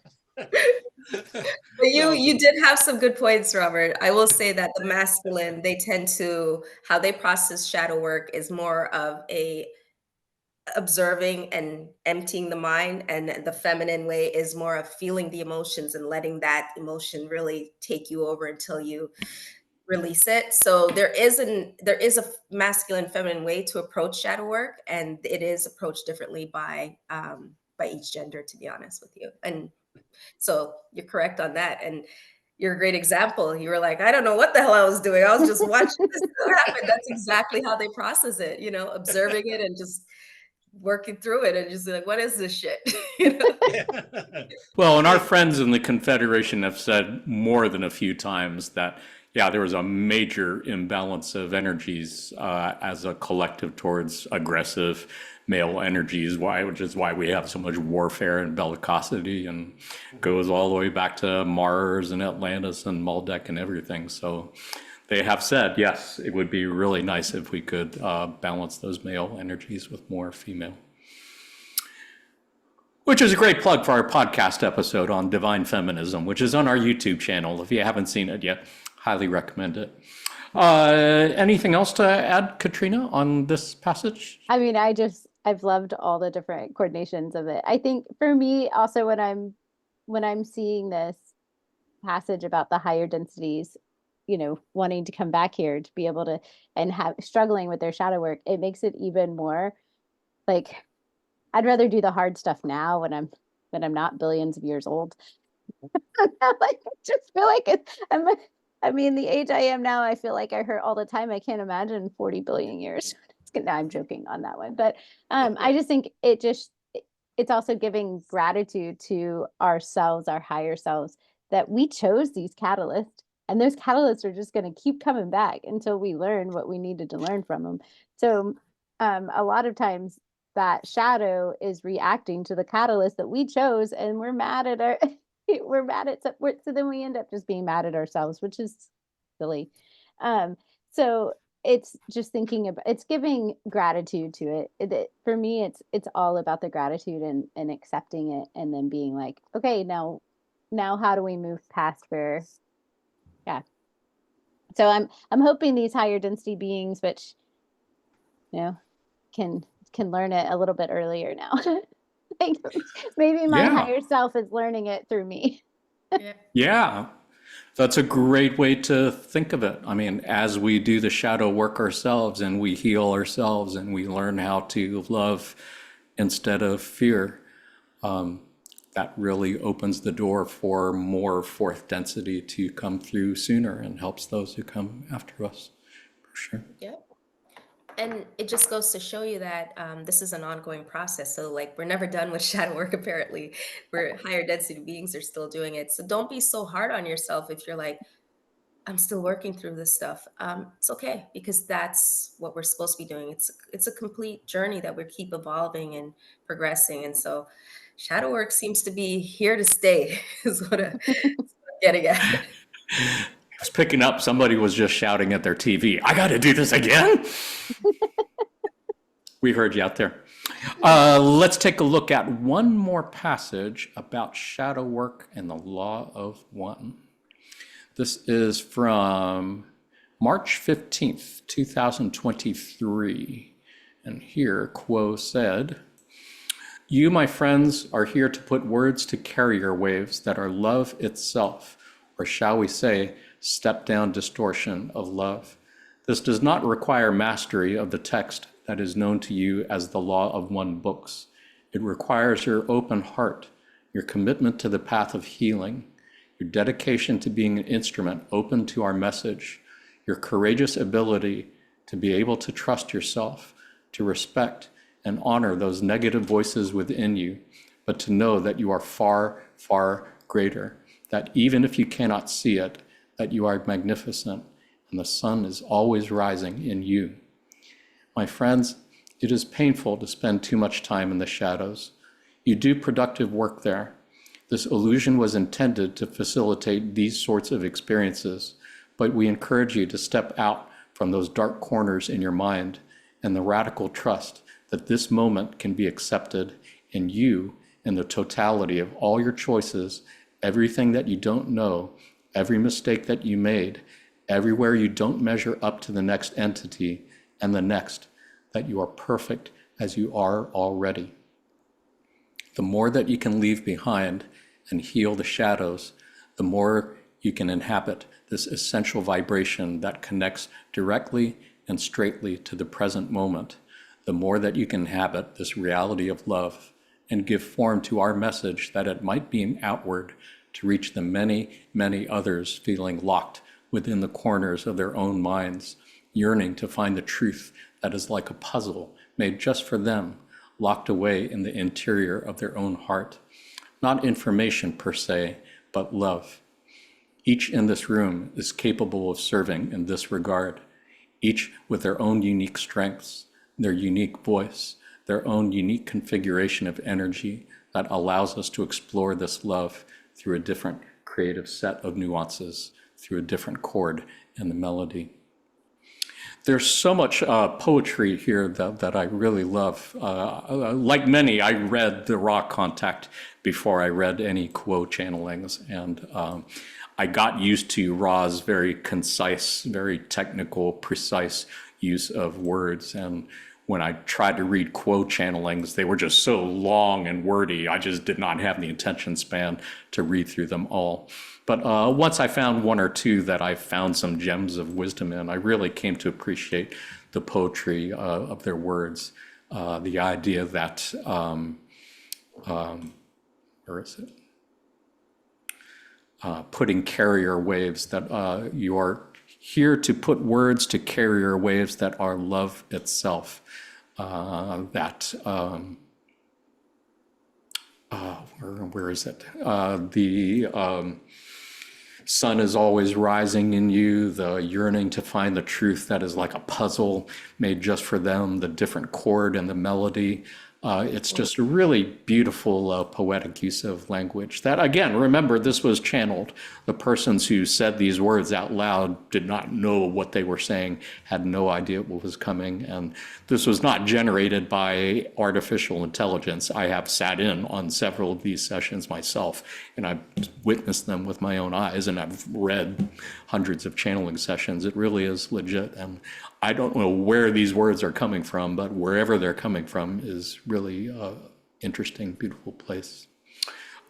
you did have some good points, Robert. I will say that the masculine, they tend to, how they process shadow work is more of a observing and emptying the mind, and the feminine way is more of feeling the emotions and letting that emotion really take you over until you release it. So there is a masculine feminine way to approach shadow work, and it is approached differently by each gender, to be honest with you. And so you're correct on that. And you're a great example. You were like, I don't know what the hell I was doing. I was just watching this happen. That's exactly how they process it, observing it and just working through it and just like, what is this shit? Well, and our friends in the Confederation have said more than a few times that, yeah, there was a major imbalance of energies as a collective towards aggressive male energies, which is why we have so much warfare and bellicosity, and goes all the way back to Mars and Atlantis and Maldek and everything. So they have said, yes, it would be really nice if we could balance those male energies with more female. Which is a great plug for our podcast episode on divine feminism, which is on our YouTube channel. If you haven't seen it yet, highly recommend it. Anything else to add, Katrina, on this passage? I mean, I've loved all the different coordinations of it. I think for me also when I'm seeing this passage about the higher densities, wanting to come back here to be able to and struggling with their shadow work, it makes it even more like I'd rather do the hard stuff now when I'm not billions of years old. I just feel like the age I am now, I feel like I hurt all the time. I can't imagine 40 billion years. No, I'm joking on that one. But I just think it's also giving gratitude to ourselves, our higher selves, that we chose these catalysts, and those catalysts are just going to keep coming back until we learn what we needed to learn from them. So a lot of times that shadow is reacting to the catalyst that we chose, and we're mad at so then we end up just being mad at ourselves, which is silly. So it's just thinking about, it's giving gratitude to it. For me, it's all about the gratitude and accepting it, and then being like, okay, now how do we move past where, yeah. So I'm hoping these higher density beings, which, can learn it a little bit earlier now. Like maybe my higher self is learning it through me. Yeah, that's a great way to think of it. I mean, as we do the shadow work ourselves and we heal ourselves and we learn how to love instead of fear, that really opens the door for more fourth density to come through sooner and helps those who come after us, for sure. Yeah. And it just goes to show you that this is an ongoing process. So like, we're never done with shadow work, apparently. We're higher density beings are still doing it. So don't be so hard on yourself if you're like, I'm still working through this stuff. It's okay, because that's what we're supposed to be doing. It's a complete journey that we keep evolving and progressing. And so shadow work seems to be here to stay is what I'm getting at. I was picking up, somebody was just shouting at their TV, I got to do this again? We heard you out there. Let's take a look at one more passage about shadow work and the law of one. This is from March 15th, 2023. And here, Quo said, "You, my friends, are here to put words to carrier waves that are love itself, or shall we say, step-down distortion of love. This does not require mastery of the text that is known to you as the law of one books. It requires your open heart, your commitment to the path of healing, your dedication to being an instrument open to our message, your courageous ability to be able to trust yourself, to respect and honor those negative voices within you, but to know that you are far, far greater, that even if you cannot see it, that you are magnificent and the sun is always rising in you. My friends, it is painful to spend too much time in the shadows. You do productive work there. This illusion was intended to facilitate these sorts of experiences, but we encourage you to step out from those dark corners in your mind and the radical trust that this moment can be accepted in you in the totality of all your choices, everything that you don't know, every mistake that you made, everywhere you don't measure up to the next entity and the next, that you are perfect as you are already. The more that you can leave behind and heal the shadows, the more you can inhabit this essential vibration that connects directly and straightly to the present moment, the more that you can inhabit this reality of love and give form to our message that it might beam outward to reach the many, many others feeling locked within the corners of their own minds, yearning to find the truth that is like a puzzle made just for them, locked away in the interior of their own heart. Not information per se, but love. Each in this room is capable of serving in this regard, each with their own unique strengths, their unique voice, their own unique configuration of energy that allows us to explore this love through a different creative set of nuances, through a different chord in the melody. There's so much poetry here that I really love. Like many, I read The Raw Contact before I read any Quo channelings, and I got used to Ra's very concise, very technical, precise use of words. And when I tried to read Quo channelings, they were just so long and wordy. I just did not have the attention span to read through them all. But once I found one or two that I found some gems of wisdom in, I really came to appreciate the poetry of their words. The idea that, where is it? Putting carrier waves, that you are here to put words to carrier waves that are love itself. Where is it? The sun is always rising in you, the yearning to find the truth that is like a puzzle made just for them, the different chord and the melody. It's just a really beautiful poetic use of language that, again, remember, this was channeled. The persons who said these words out loud did not know what they were saying, had no idea what was coming. And this was not generated by artificial intelligence. I have sat in on several of these sessions myself, and I've witnessed them with my own eyes, and I've read hundreds of channeling sessions. It really is legit. And I don't know where these words are coming from, but wherever they're coming from is really interesting, beautiful place.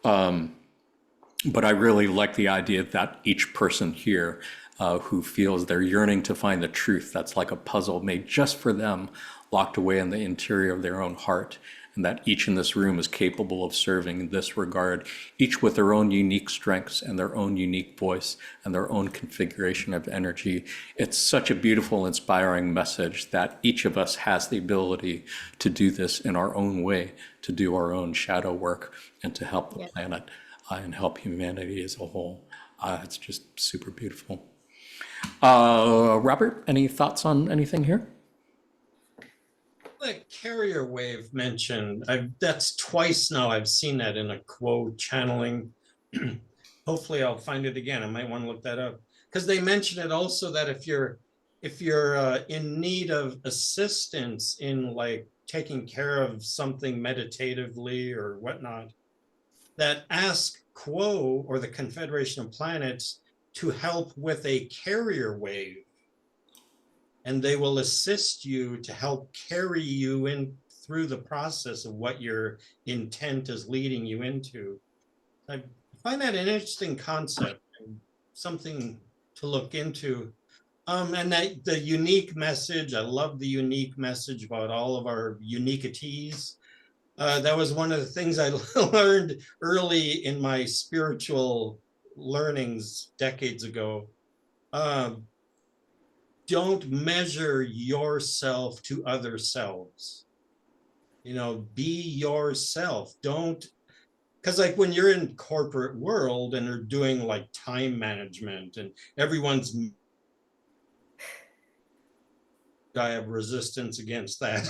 But I really like the idea that each person here who feels they're yearning to find the truth that's like a puzzle made just for them, locked away in the interior of their own heart, and that each in this room is capable of serving in this regard, each with their own unique strengths and their own unique voice and their own configuration of energy. It's such a beautiful, inspiring message that each of us has the ability to do this in our own way, to do our own shadow work and to help the planet and help humanity as a whole. It's just super beautiful. Robert, any thoughts on anything here? The carrier wave mentioned, that's twice now I've seen that in a Quo channeling. Hopefully I'll find it again. I might want to look that up, because they mention it also that if you're in need of assistance in like taking care of something meditatively or whatnot, that ask Quo or the Confederation of Planets to help with a carrier wave. And they will assist you to help carry you in through the process of what your intent is leading you into. I find that an interesting concept and something to look into. And that the unique message, I love the unique message about all of our uniquities. That was one of the things I learned early in my spiritual learnings decades ago. Don't measure yourself to other selves. You know, be yourself. Don't, because like when you're in corporate world and they're doing like time management and everyone's, I have resistance against that.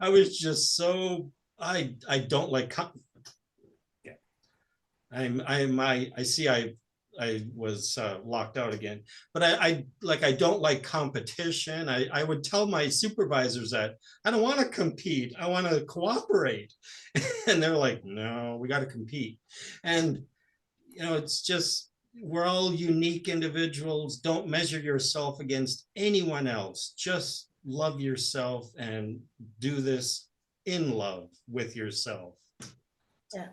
I was just so, I don't like, I see I was locked out again, but I don't like competition. I would tell my supervisors that I don't want to compete. I want to cooperate. And they're like, no, we got to compete. And, you know, it's just, we're all unique individuals. Don't measure yourself against anyone else. Just love yourself and do this in love with yourself. Yeah.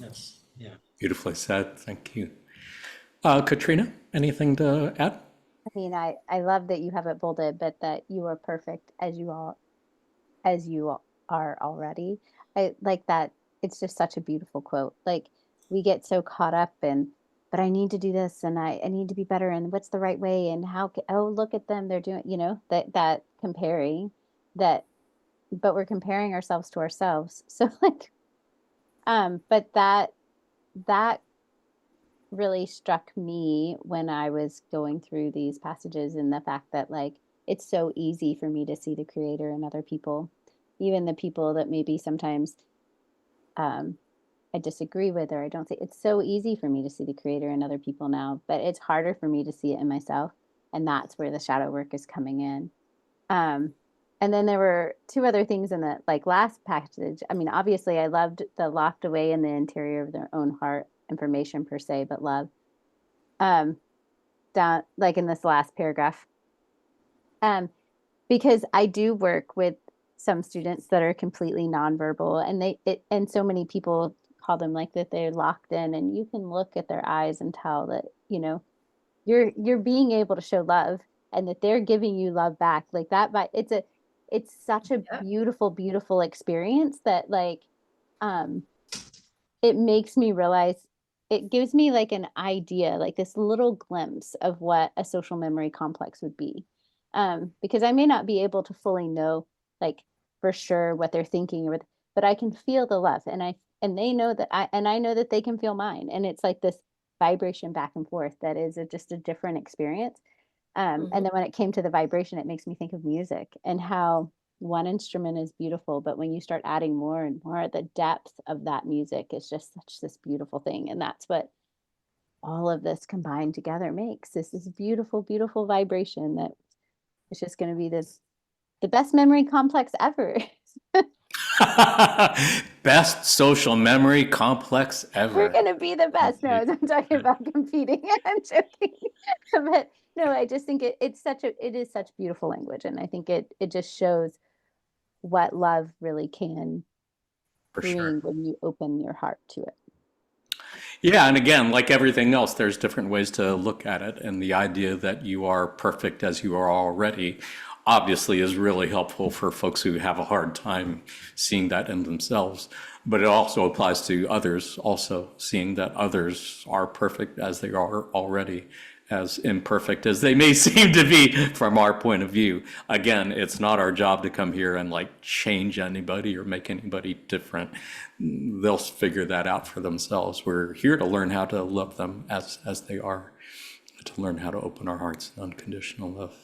Yes. Yeah. Beautifully said. Thank you. Katrina, anything to add? I mean, I love that you have it bolded, but that you are perfect as you are already. I like that. It's just such a beautiful quote. Like we get so caught up in, but I need to do this and I need to be better and what's the right way and oh, look at them. They're doing, you know, that comparing that, but we're comparing ourselves to ourselves. So like, but that really struck me when I was going through these passages, and the fact that like it's so easy for me to see the creator in other people, even the people that maybe sometimes I disagree with or I don't think. It's so easy for me to see the creator in other people now, but it's harder for me to see it in myself, and that's where the shadow work is coming in. um and then there were two other things in the like last passage. I mean, obviously I loved the locked away in the interior of their own heart information per se, but love um down like in this last paragraph, um because I do work with some students that are completely nonverbal, and and so many people call them like that they're locked in, and you can look at their eyes and tell that, you know, you're being able to show love and that they're giving you love back like that. But it's such a Yeah. beautiful experience that like um it makes me realize, it gives me like an idea, like this little glimpse of what a social memory complex would be. Because I may not be able to fully know like for sure what they're thinking or but I can feel the love, and they know that I know that they can feel mine, and it's like this vibration back and forth that is just a different experience. And then when it came to the vibration, it makes me think of music and how one instrument is beautiful, but when you start adding more and more, the depth of that music is just such this beautiful thing. And that's what all of this combined together makes this beautiful vibration that is just going to be the best memory complex ever. Best social memory complex We're ever. going to be the best. No, I'm talking about competing. I'm joking. But no, I just think it is such beautiful language. And I think it just shows what love really can For bring sure. when you open your heart to it. Yeah, and again, like everything else, there's different ways to look at it. And the idea that you are perfect as you are already obviously is really helpful for folks who have a hard time seeing that in themselves. But it also applies to others, also seeing that others are perfect as they are already, as imperfect as they may seem to be from our point of view. Again, it's not our job to come here and like change anybody or make anybody different. They'll figure that out for themselves. We're here to learn how to love them as they are, to learn how to open our hearts in unconditional love.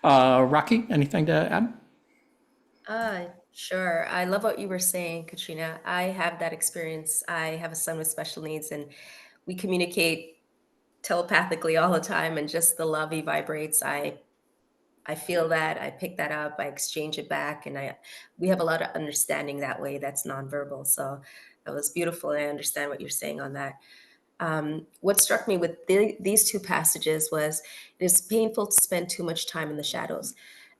Rocky, anything to add? Sure. I love what you were saying, Katrina. I have that experience. I have a son with special needs, and we communicate telepathically all the time, and just the love he vibrates, I I feel that, I pick that up, I exchange it back, and we have a lot of understanding that way that's nonverbal. So that was beautiful. And I understand what you're saying on that. What struck me with these two passages was it is painful to spend too much time in the shadows.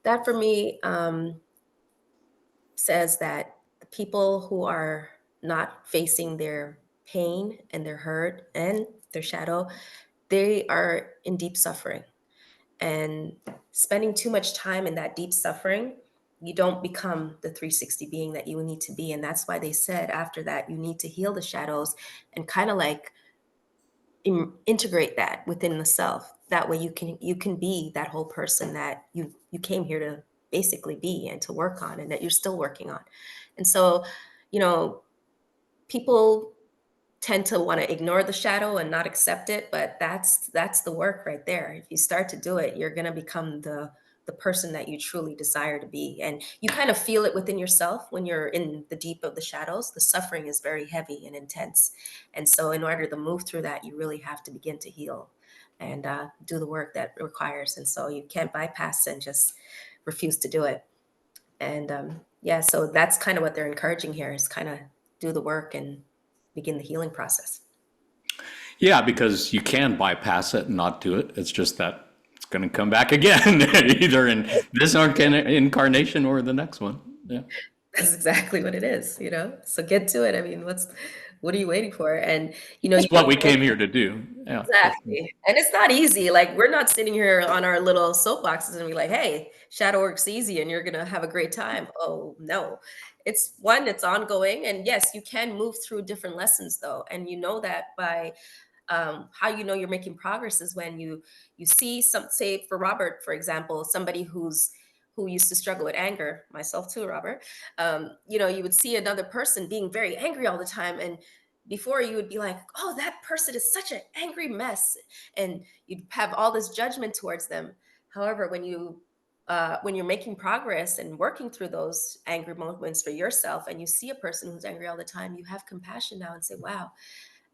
That for me says that the people who are not facing their pain and their hurt and their shadow, they are in deep suffering. And spending too much time in that deep suffering, you don't become the 360 being that you need to be. And that's why they said after that, you need to heal the shadows and kind of like integrate that within the self. That way you can be that whole person that you came here to basically be and to work on and that you're still working on. And so, you know, people tend to want to ignore the shadow and not accept it, but that's the work right there. If you start to do it, you're going to become the person that you truly desire to be. And you kind of feel it within yourself when you're in the deep of the shadows. The suffering is very heavy and intense. And so in order to move through that, you really have to begin to heal and do the work that it requires. And so you can't bypass and just refuse to do it. And yeah, so that's kind of what they're encouraging here is kind of do the work and begin the healing process. Yeah, because you can bypass it and not do it. It's just that it's going to come back again, either in this incarnation or the next one. Yeah. That's exactly what it is, you know? So get to it. I mean, what are you waiting for? And, you know, That's what we came here to do. Yeah. exactly. And it's not easy. Like, we're not sitting here on our little soapboxes and be like, hey, shadow work's easy and you're going to have a great time. Oh, no. It's ongoing. And yes, you can move through different lessons, though. And you know that by how you know you're making progress is when you see some, say for Robert, for example, somebody who used to struggle with anger, myself too, Robert. You know, you would see another person being very angry all the time, and before you would be like, oh, that person is such an angry mess, and you'd have all this judgment towards them. However, when you're making progress and working through those angry moments for yourself, and you see a person who's angry all the time, you have compassion now and say, wow,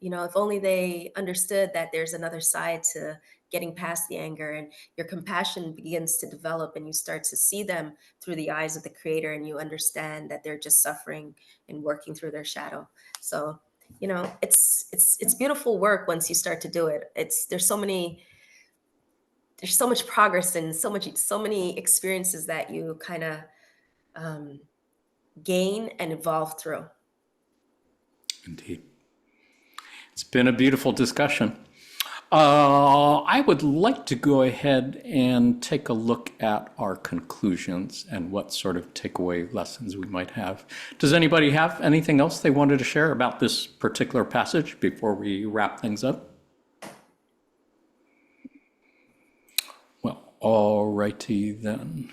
you know, if only they understood that there's another side to getting past the anger, and your compassion begins to develop and you start to see them through the eyes of the creator and you understand that they're just suffering and working through their shadow. So, you know, it's beautiful work once you start to do it. There's so much progress and so many experiences that you kind of um, gain and evolve through. Indeed. It's been a beautiful discussion. I would like to go ahead and take a look at our conclusions and what sort of takeaway lessons we might have. Does anybody have anything else they wanted to share about this particular passage before we wrap things up? Well, all righty then.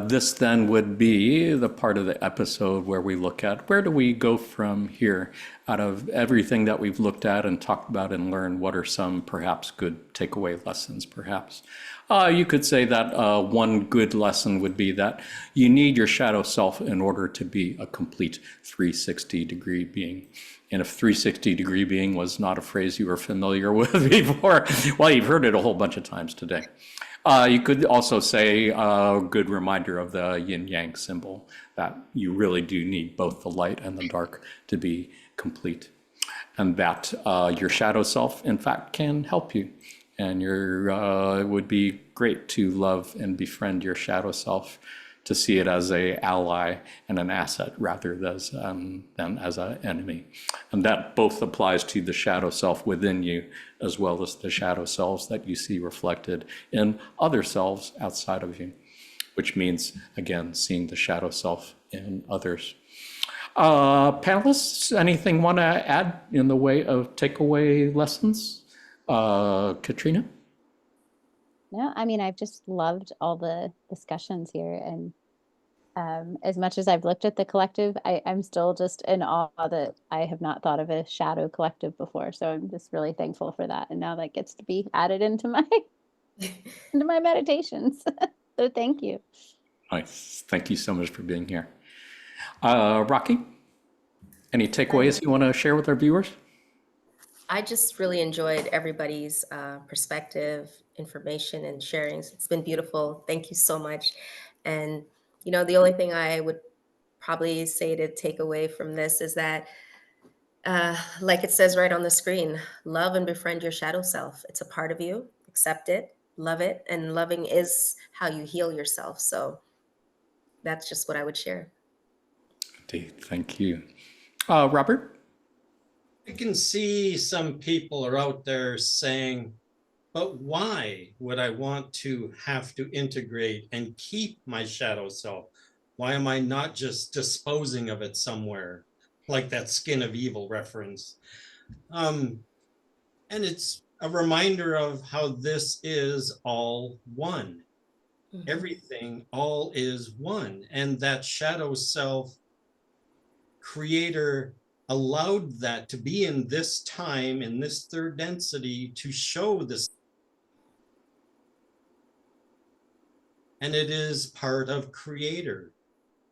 This then would be the part of the episode where we look at where do we go from here out of everything that we've looked at and talked about and learned. What are some perhaps good takeaway lessons perhaps? You could say that one good lesson would be that you need your shadow self in order to be a complete 360-degree being. And if 360-degree being was not a phrase you were familiar with before, well, you've heard it a whole bunch of times today. You could also say a good reminder of the yin-yang symbol, that you really do need both the light and the dark to be complete. And that your shadow self, in fact, can help you. And it would be great to love and befriend your shadow self, to see it as an ally and an asset rather than as an enemy. And that both applies to the shadow self within you as well as the shadow selves that you see reflected in other selves outside of you, which means, again, seeing the shadow self in others. Panelists, anything want to add in the way of takeaway lessons? Katrina? No, I mean, I've just loved all the discussions here. And as much as I've looked at the collective, I'm still just in awe that I have not thought of a shadow collective before. So I'm just really thankful for that. And now that gets to be added into my into my meditations. So thank you. Nice. Thank you so much for being here. Rocky, any takeaways you want to share with our viewers? I just really enjoyed everybody's perspective information and sharings. It's been beautiful. Thank you so much. And, the only thing I would probably say to take away from this is that, like it says right on the screen, love and befriend your shadow self. It's a part of you. Accept it, love it, and loving is how you heal yourself. So that's just what I would share. Indeed. Thank you. Robert? I can see some people are out there saying, but why would I want to have to integrate and keep my shadow self? Why am I not just disposing of it somewhere, like that skin of evil reference? And it's a reminder of how this is all one. Mhm. Everything all is one. And that shadow self creator allowed that to be in this time, in this third density, to show this. And it is part of creator.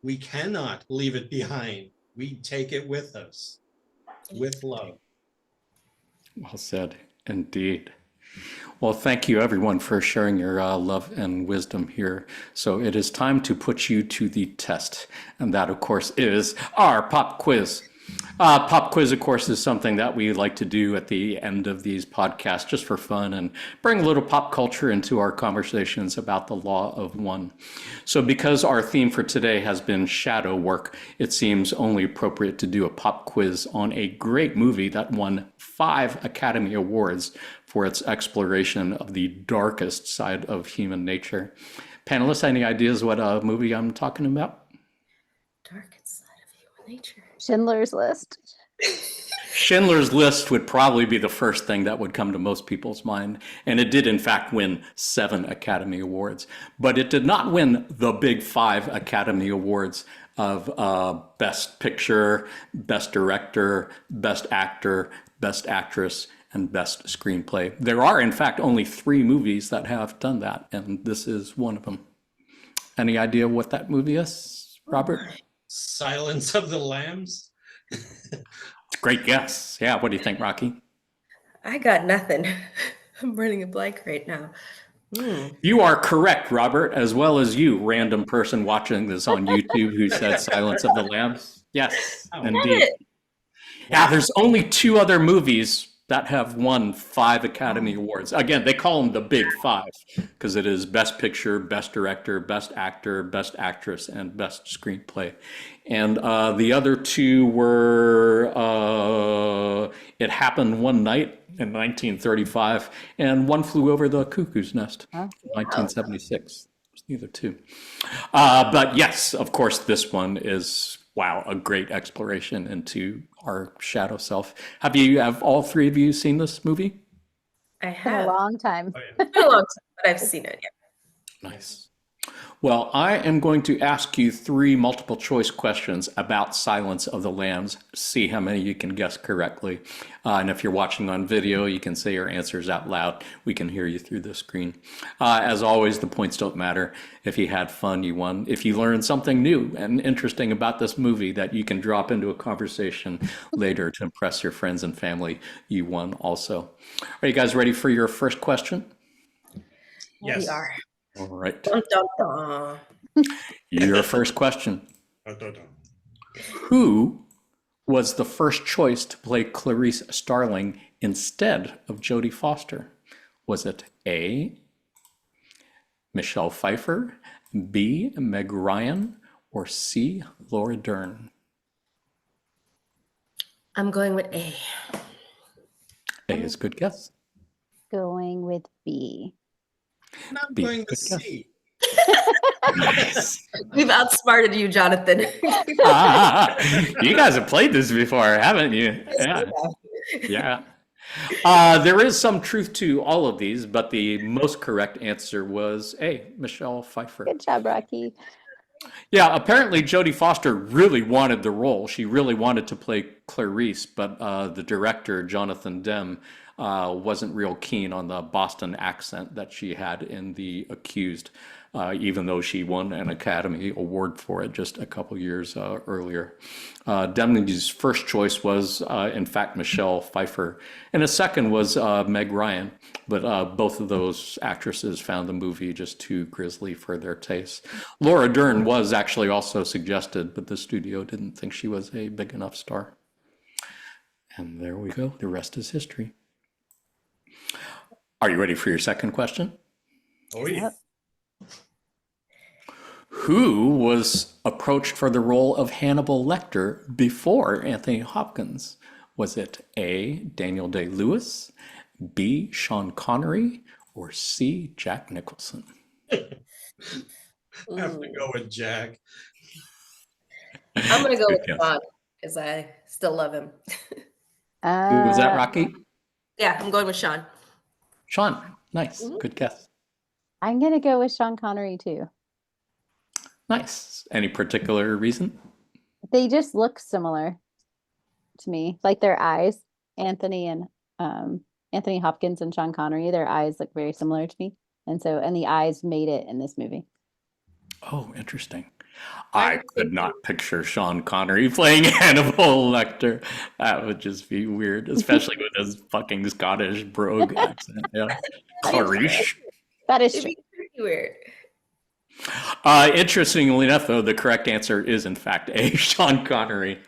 We cannot leave it behind. We take it with us with love. Well said. Indeed. Well, thank you everyone for sharing your love and wisdom here. So it is time to put you to the test. And that, of course, is our pop quiz. Pop quiz, of course, is something that we like to do at the end of these podcasts just for fun and bring a little pop culture into our conversations about the law of one. So because our theme for today has been shadow work, it seems only appropriate to do a pop quiz on a great movie that won 5 Academy Awards for its exploration of the darkest side of human nature. Panelists, any ideas what movie I'm talking about? Darkest side of human nature. Schindler's List. Schindler's List would probably be the first thing that would come to most people's mind. And it did, in fact, win 7 Academy Awards. But it did not win the big 5 Academy Awards of Best Picture, Best Director, Best Actor, Best Actress, and Best Screenplay. There are, in fact, only 3 movies that have done that, and this is one of them. Any idea what that movie is, Robert? Silence of the Lambs. Great guess. Yeah, what do you think, Rocky? I got nothing. I'm running a blank right now. You are correct, Robert, as well as you, random person watching this on YouTube who said Silence of the Lambs. Yes, Oh. indeed. Yeah, there's only 2 other movies that have won 5 Academy Awards. Again, they call them the Big 5 because it is Best Picture, Best Director, Best Actor, Best Actress, and Best Screenplay. And the other 2 were It Happened One Night in 1935 and One Flew Over the Cuckoo's Nest in 1976. Neither 2. But yes, of course, this one is, wow, a great exploration into our shadow self. Have all 3 of you seen this movie? I It's been a have. long time. Oh, yeah. It's been a long time, but I've seen it. Yeah. Nice. Well, I am going to ask you 3 multiple choice questions about Silence of the Lambs. See how many you can guess correctly. And if you're watching on video, you can say your answers out loud. We can hear you through the screen. As always, the points don't matter. If you had fun, you won. If you learned something new and interesting about this movie that you can drop into a conversation later to impress your friends and family, you won also. Are you guys ready for your first question? Yes. We are. All right. Dun, dun, dun. Your first question. Dun, dun, dun. Who was the first choice to play Clarice Starling instead of Jodie Foster? Was it A, Michelle Pfeiffer, B, Meg Ryan, or C, Laura Dern? I'm going with A. A is a good guess. Going with B. And I'm B, going to good guess. C. Nice. We've outsmarted you, Jonathan. You guys have played this before, haven't you? Yeah. Yeah. There is some truth to all of these, but the most correct answer was A, Michelle Pfeiffer. Good job, Rocky. Yeah, apparently Jodie Foster really wanted the role. She really wanted to play Clarice, but the director, Jonathan Demme, wasn't real keen on the Boston accent that she had in The Accused, even though she won an Academy Award for it just a couple years earlier. Demme's first choice was, in fact, Michelle Pfeiffer, and his second was Meg Ryan, but both of those actresses found the movie just too grisly for their taste. Laura Dern was actually also suggested, but the studio didn't think she was a big enough star. And there we go. The rest is history. Are you ready for your second question? Oh, yeah. Who was approached for the role of Hannibal Lecter before Anthony Hopkins? Was it A, Daniel Day-Lewis, B, Sean Connery, or C, Jack Nicholson? I have to go with Jack. I'm gonna go Good with guess. Sean because I still love him. Who was that, Rocky? Yeah, I'm going with Sean. Sean, nice. Good guess. I'm gonna go with Sean Connery too. Nice. Any particular reason? They just look similar to me, like their eyes. Anthony Hopkins and Sean Connery, their eyes look very similar to me, and the eyes made it in this movie. Oh, interesting. I could not picture Sean Connery playing Hannibal Lecter. That would just be weird, especially with his fucking Scottish brogue accent. Yeah. Clarice. That is It'd true. be pretty weird. Interestingly enough, though, the correct answer is, in fact, A, Sean Connery.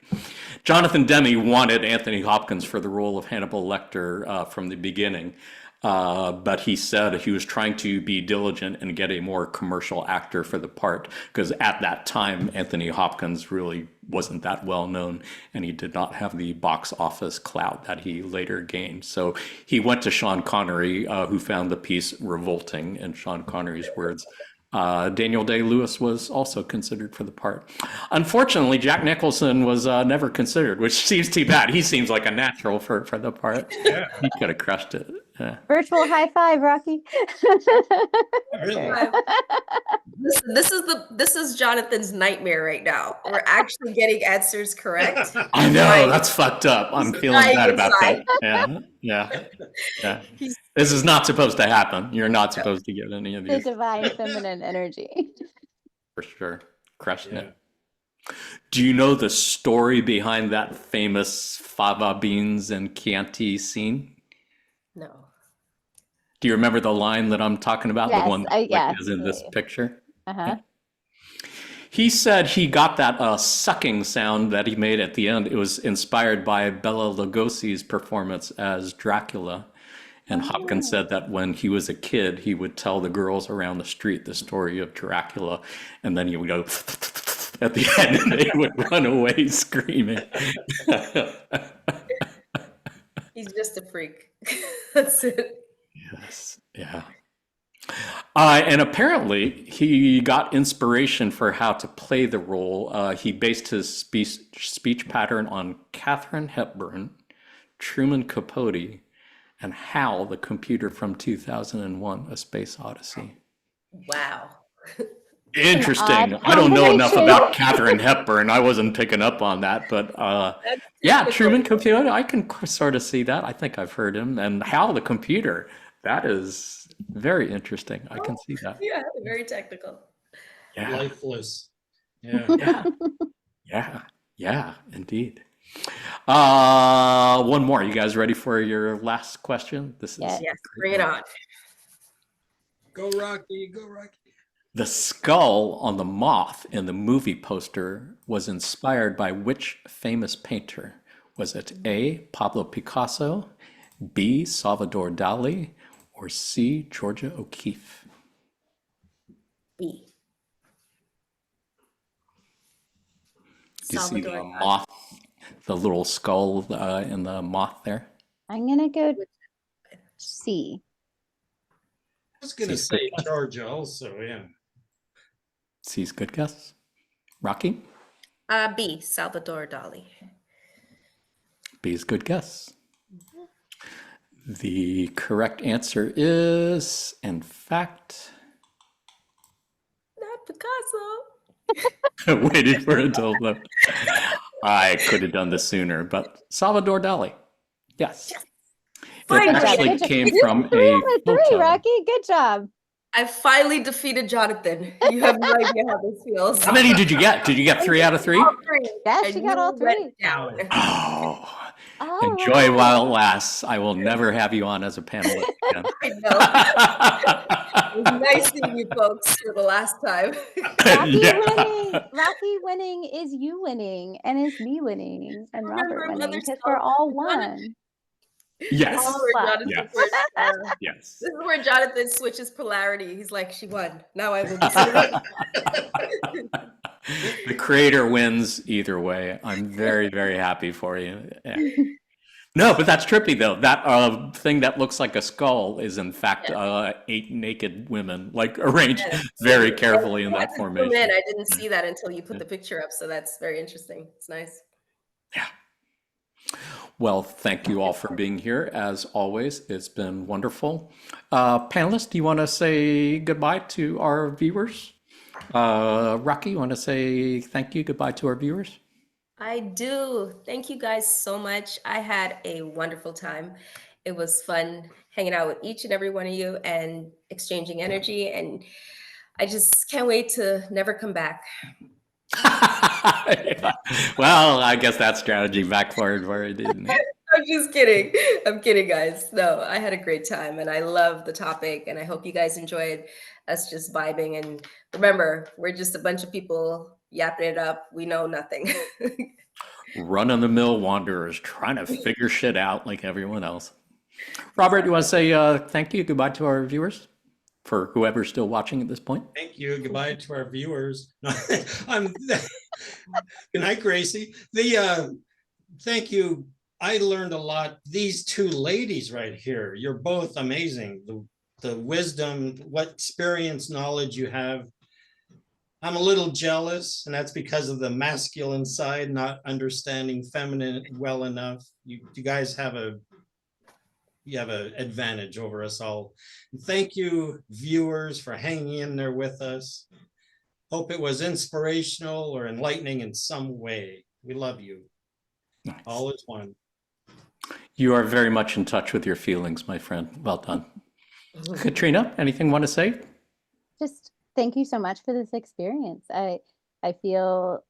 Jonathan Demme wanted Anthony Hopkins for the role of Hannibal Lecter from the beginning, but he said he was trying to be diligent and get a more commercial actor for the part, because at that time, Anthony Hopkins really wasn't that well known, and he did not have the box office clout that he later gained. So he went to Sean Connery, who found the piece revolting, in Sean Connery's words. Daniel Day-Lewis was also considered for the part. Unfortunately, Jack Nicholson was never considered, which seems too bad. He seems like a natural for the part. Yeah. He could have crushed it. Yeah. Virtual high five, Rocky. Really? This is Jonathan's nightmare right now. We're actually getting answers correct. I know, Right. that's fucked up. I'm He's feeling dying bad about that. inside. Yeah. He's- This is not supposed to happen. You're not supposed to get any of The these, divine feminine energy. for sure. Crushing Yeah. it. Do you know the story behind that famous fava beans and Chianti scene? No. Do you remember the line that I'm talking about? Yes, The one that yes. is in this picture? Uh-huh. He said he got that sucking sound that he made at the end. It was inspired by Bela Lugosi's performance as Dracula. And Hopkins said that when he was a kid, he would tell the girls around the street the story of Dracula. And then he would go at the end and they would run away screaming. He's just a freak. That's it. Yes, yeah. And apparently, he got inspiration for how to play the role. He based his speech pattern on Katharine Hepburn, Truman Capote, and HAL, the computer from 2001, A Space Odyssey. Wow. Interesting. odd I don't know enough combination. about Katharine Hepburn. I wasn't picking up on that, but That's yeah, typical. Truman Capote, I can sort of see that. I think I've heard him. And HAL, the computer, that is very interesting. I can see that. Yeah, very technical. Yeah. Lifeless. Yeah. Yeah, indeed. One more. You guys ready for your last question? This is Yes. Yes, bring it on. Go Rocky, go Rocky. the skull on the moth in the movie poster was inspired by which famous painter? Was it A, Pablo Picasso, B, Salvador Dali, or C, Georgia O'Keeffe? B. Do you see the Salvador Dali. moth, the little skull in the moth there? I'm gonna go C. I was gonna C's say good guess. Georgia also, yeah. C's good guess. Rocky? B. Salvador Dali. B's good guess. The correct answer is, in fact, Not Picasso. waiting for it to load. I could have done this sooner, but Salvador Dali. Yes. It Finally, actually Good job. came You from got 3 a out of 3, photo. Rocky. Good job. I finally defeated Jonathan. You have no idea how this feels. How many did you get? Did you get 3 out of 3? All three. Yes, And she got you all went 3. down. Oh, All enjoy right. while it lasts. I will never have you on as a panelist again. I know. It was nice seeing you folks for the last time. Rocky winning is you winning, and is me winning, and Robert Remember winning, Mother's because we're Milk? all one. Yes. This is where Wow. Jonathan Yes. Yes. this is where Jonathan switches polarity. He's like, she won. Now I will be The creator wins either way. I'm very, very happy for you. Yeah. No, but that's trippy though. That thing that looks like a skull is in fact 8 naked women, like arranged very carefully in that formation. I didn't see that until you put the picture up, so that's very interesting. It's nice. Yeah. Well, thank you all for being here. As always, it's been wonderful. Panelists, do you want to say goodbye to our viewers? Rocky, you want to say thank you, goodbye to our viewers? I do. Thank you guys so much. I had a wonderful time. It was fun hanging out with each and every one of you and exchanging energy. And I just can't wait to never come back. Yeah. Well, I guess that strategy backfired where it didn't. I'm just kidding. I'm kidding, guys. No, I had a great time and I love the topic. And I hope you guys enjoyed us just vibing. And remember, we're just a bunch of people yapping it up. We know nothing. Run-of-the-mill wanderers trying to figure shit out like everyone else. Robert, you want to say thank you, goodbye to our viewers? For whoever's still watching at this point. Thank you. Goodbye to our viewers. Good night, Gracie. Thank you. I learned a lot. These 2 ladies right here, you're both amazing. The wisdom, what experience, knowledge you have. I'm a little jealous, and that's because of the masculine side, not understanding feminine well enough. You guys have an advantage over us all. Thank you, viewers, for hanging in there with us. Hope it was inspirational or enlightening in some way. We love you. Nice. All is one. You are very much in touch with your feelings, my friend. Well done. Katrina, anything you want to say? Just thank you so much for this experience. I feel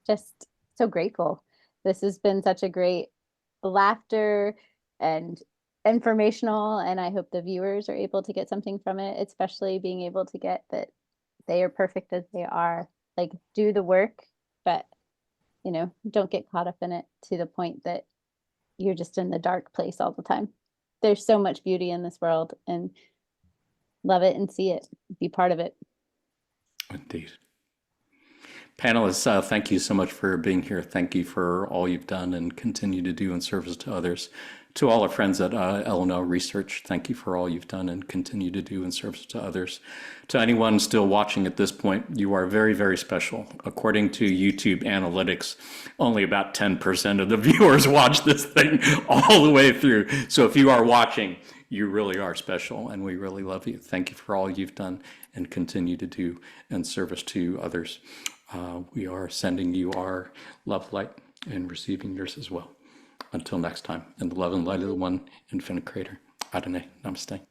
just so grateful. This has been such a great laughter and informational, and I hope the viewers are able to get something from it, especially being able to get that they are perfect as they are. Like, do the work, but don't get caught up in it to the point that you're just in the dark place all the time. There's so much beauty in this world, and love it and see it, be part of it. Indeed. Panelists, thank you so much for being here. Thank you for all you've done and continue to do in service to others. To all our friends at L&L Research, thank you for all you've done and continue to do in service to others. To anyone still watching at this point, you are very, very special. According to YouTube analytics, only about 10% of the viewers watch this thing all the way through. So if you are watching, you really are special and we really love you. Thank you for all you've done and continue to do in service to others. We are sending you our love light and receiving yours as well. Until next time, in the love and light of the one infinite creator. Adonai, namaste.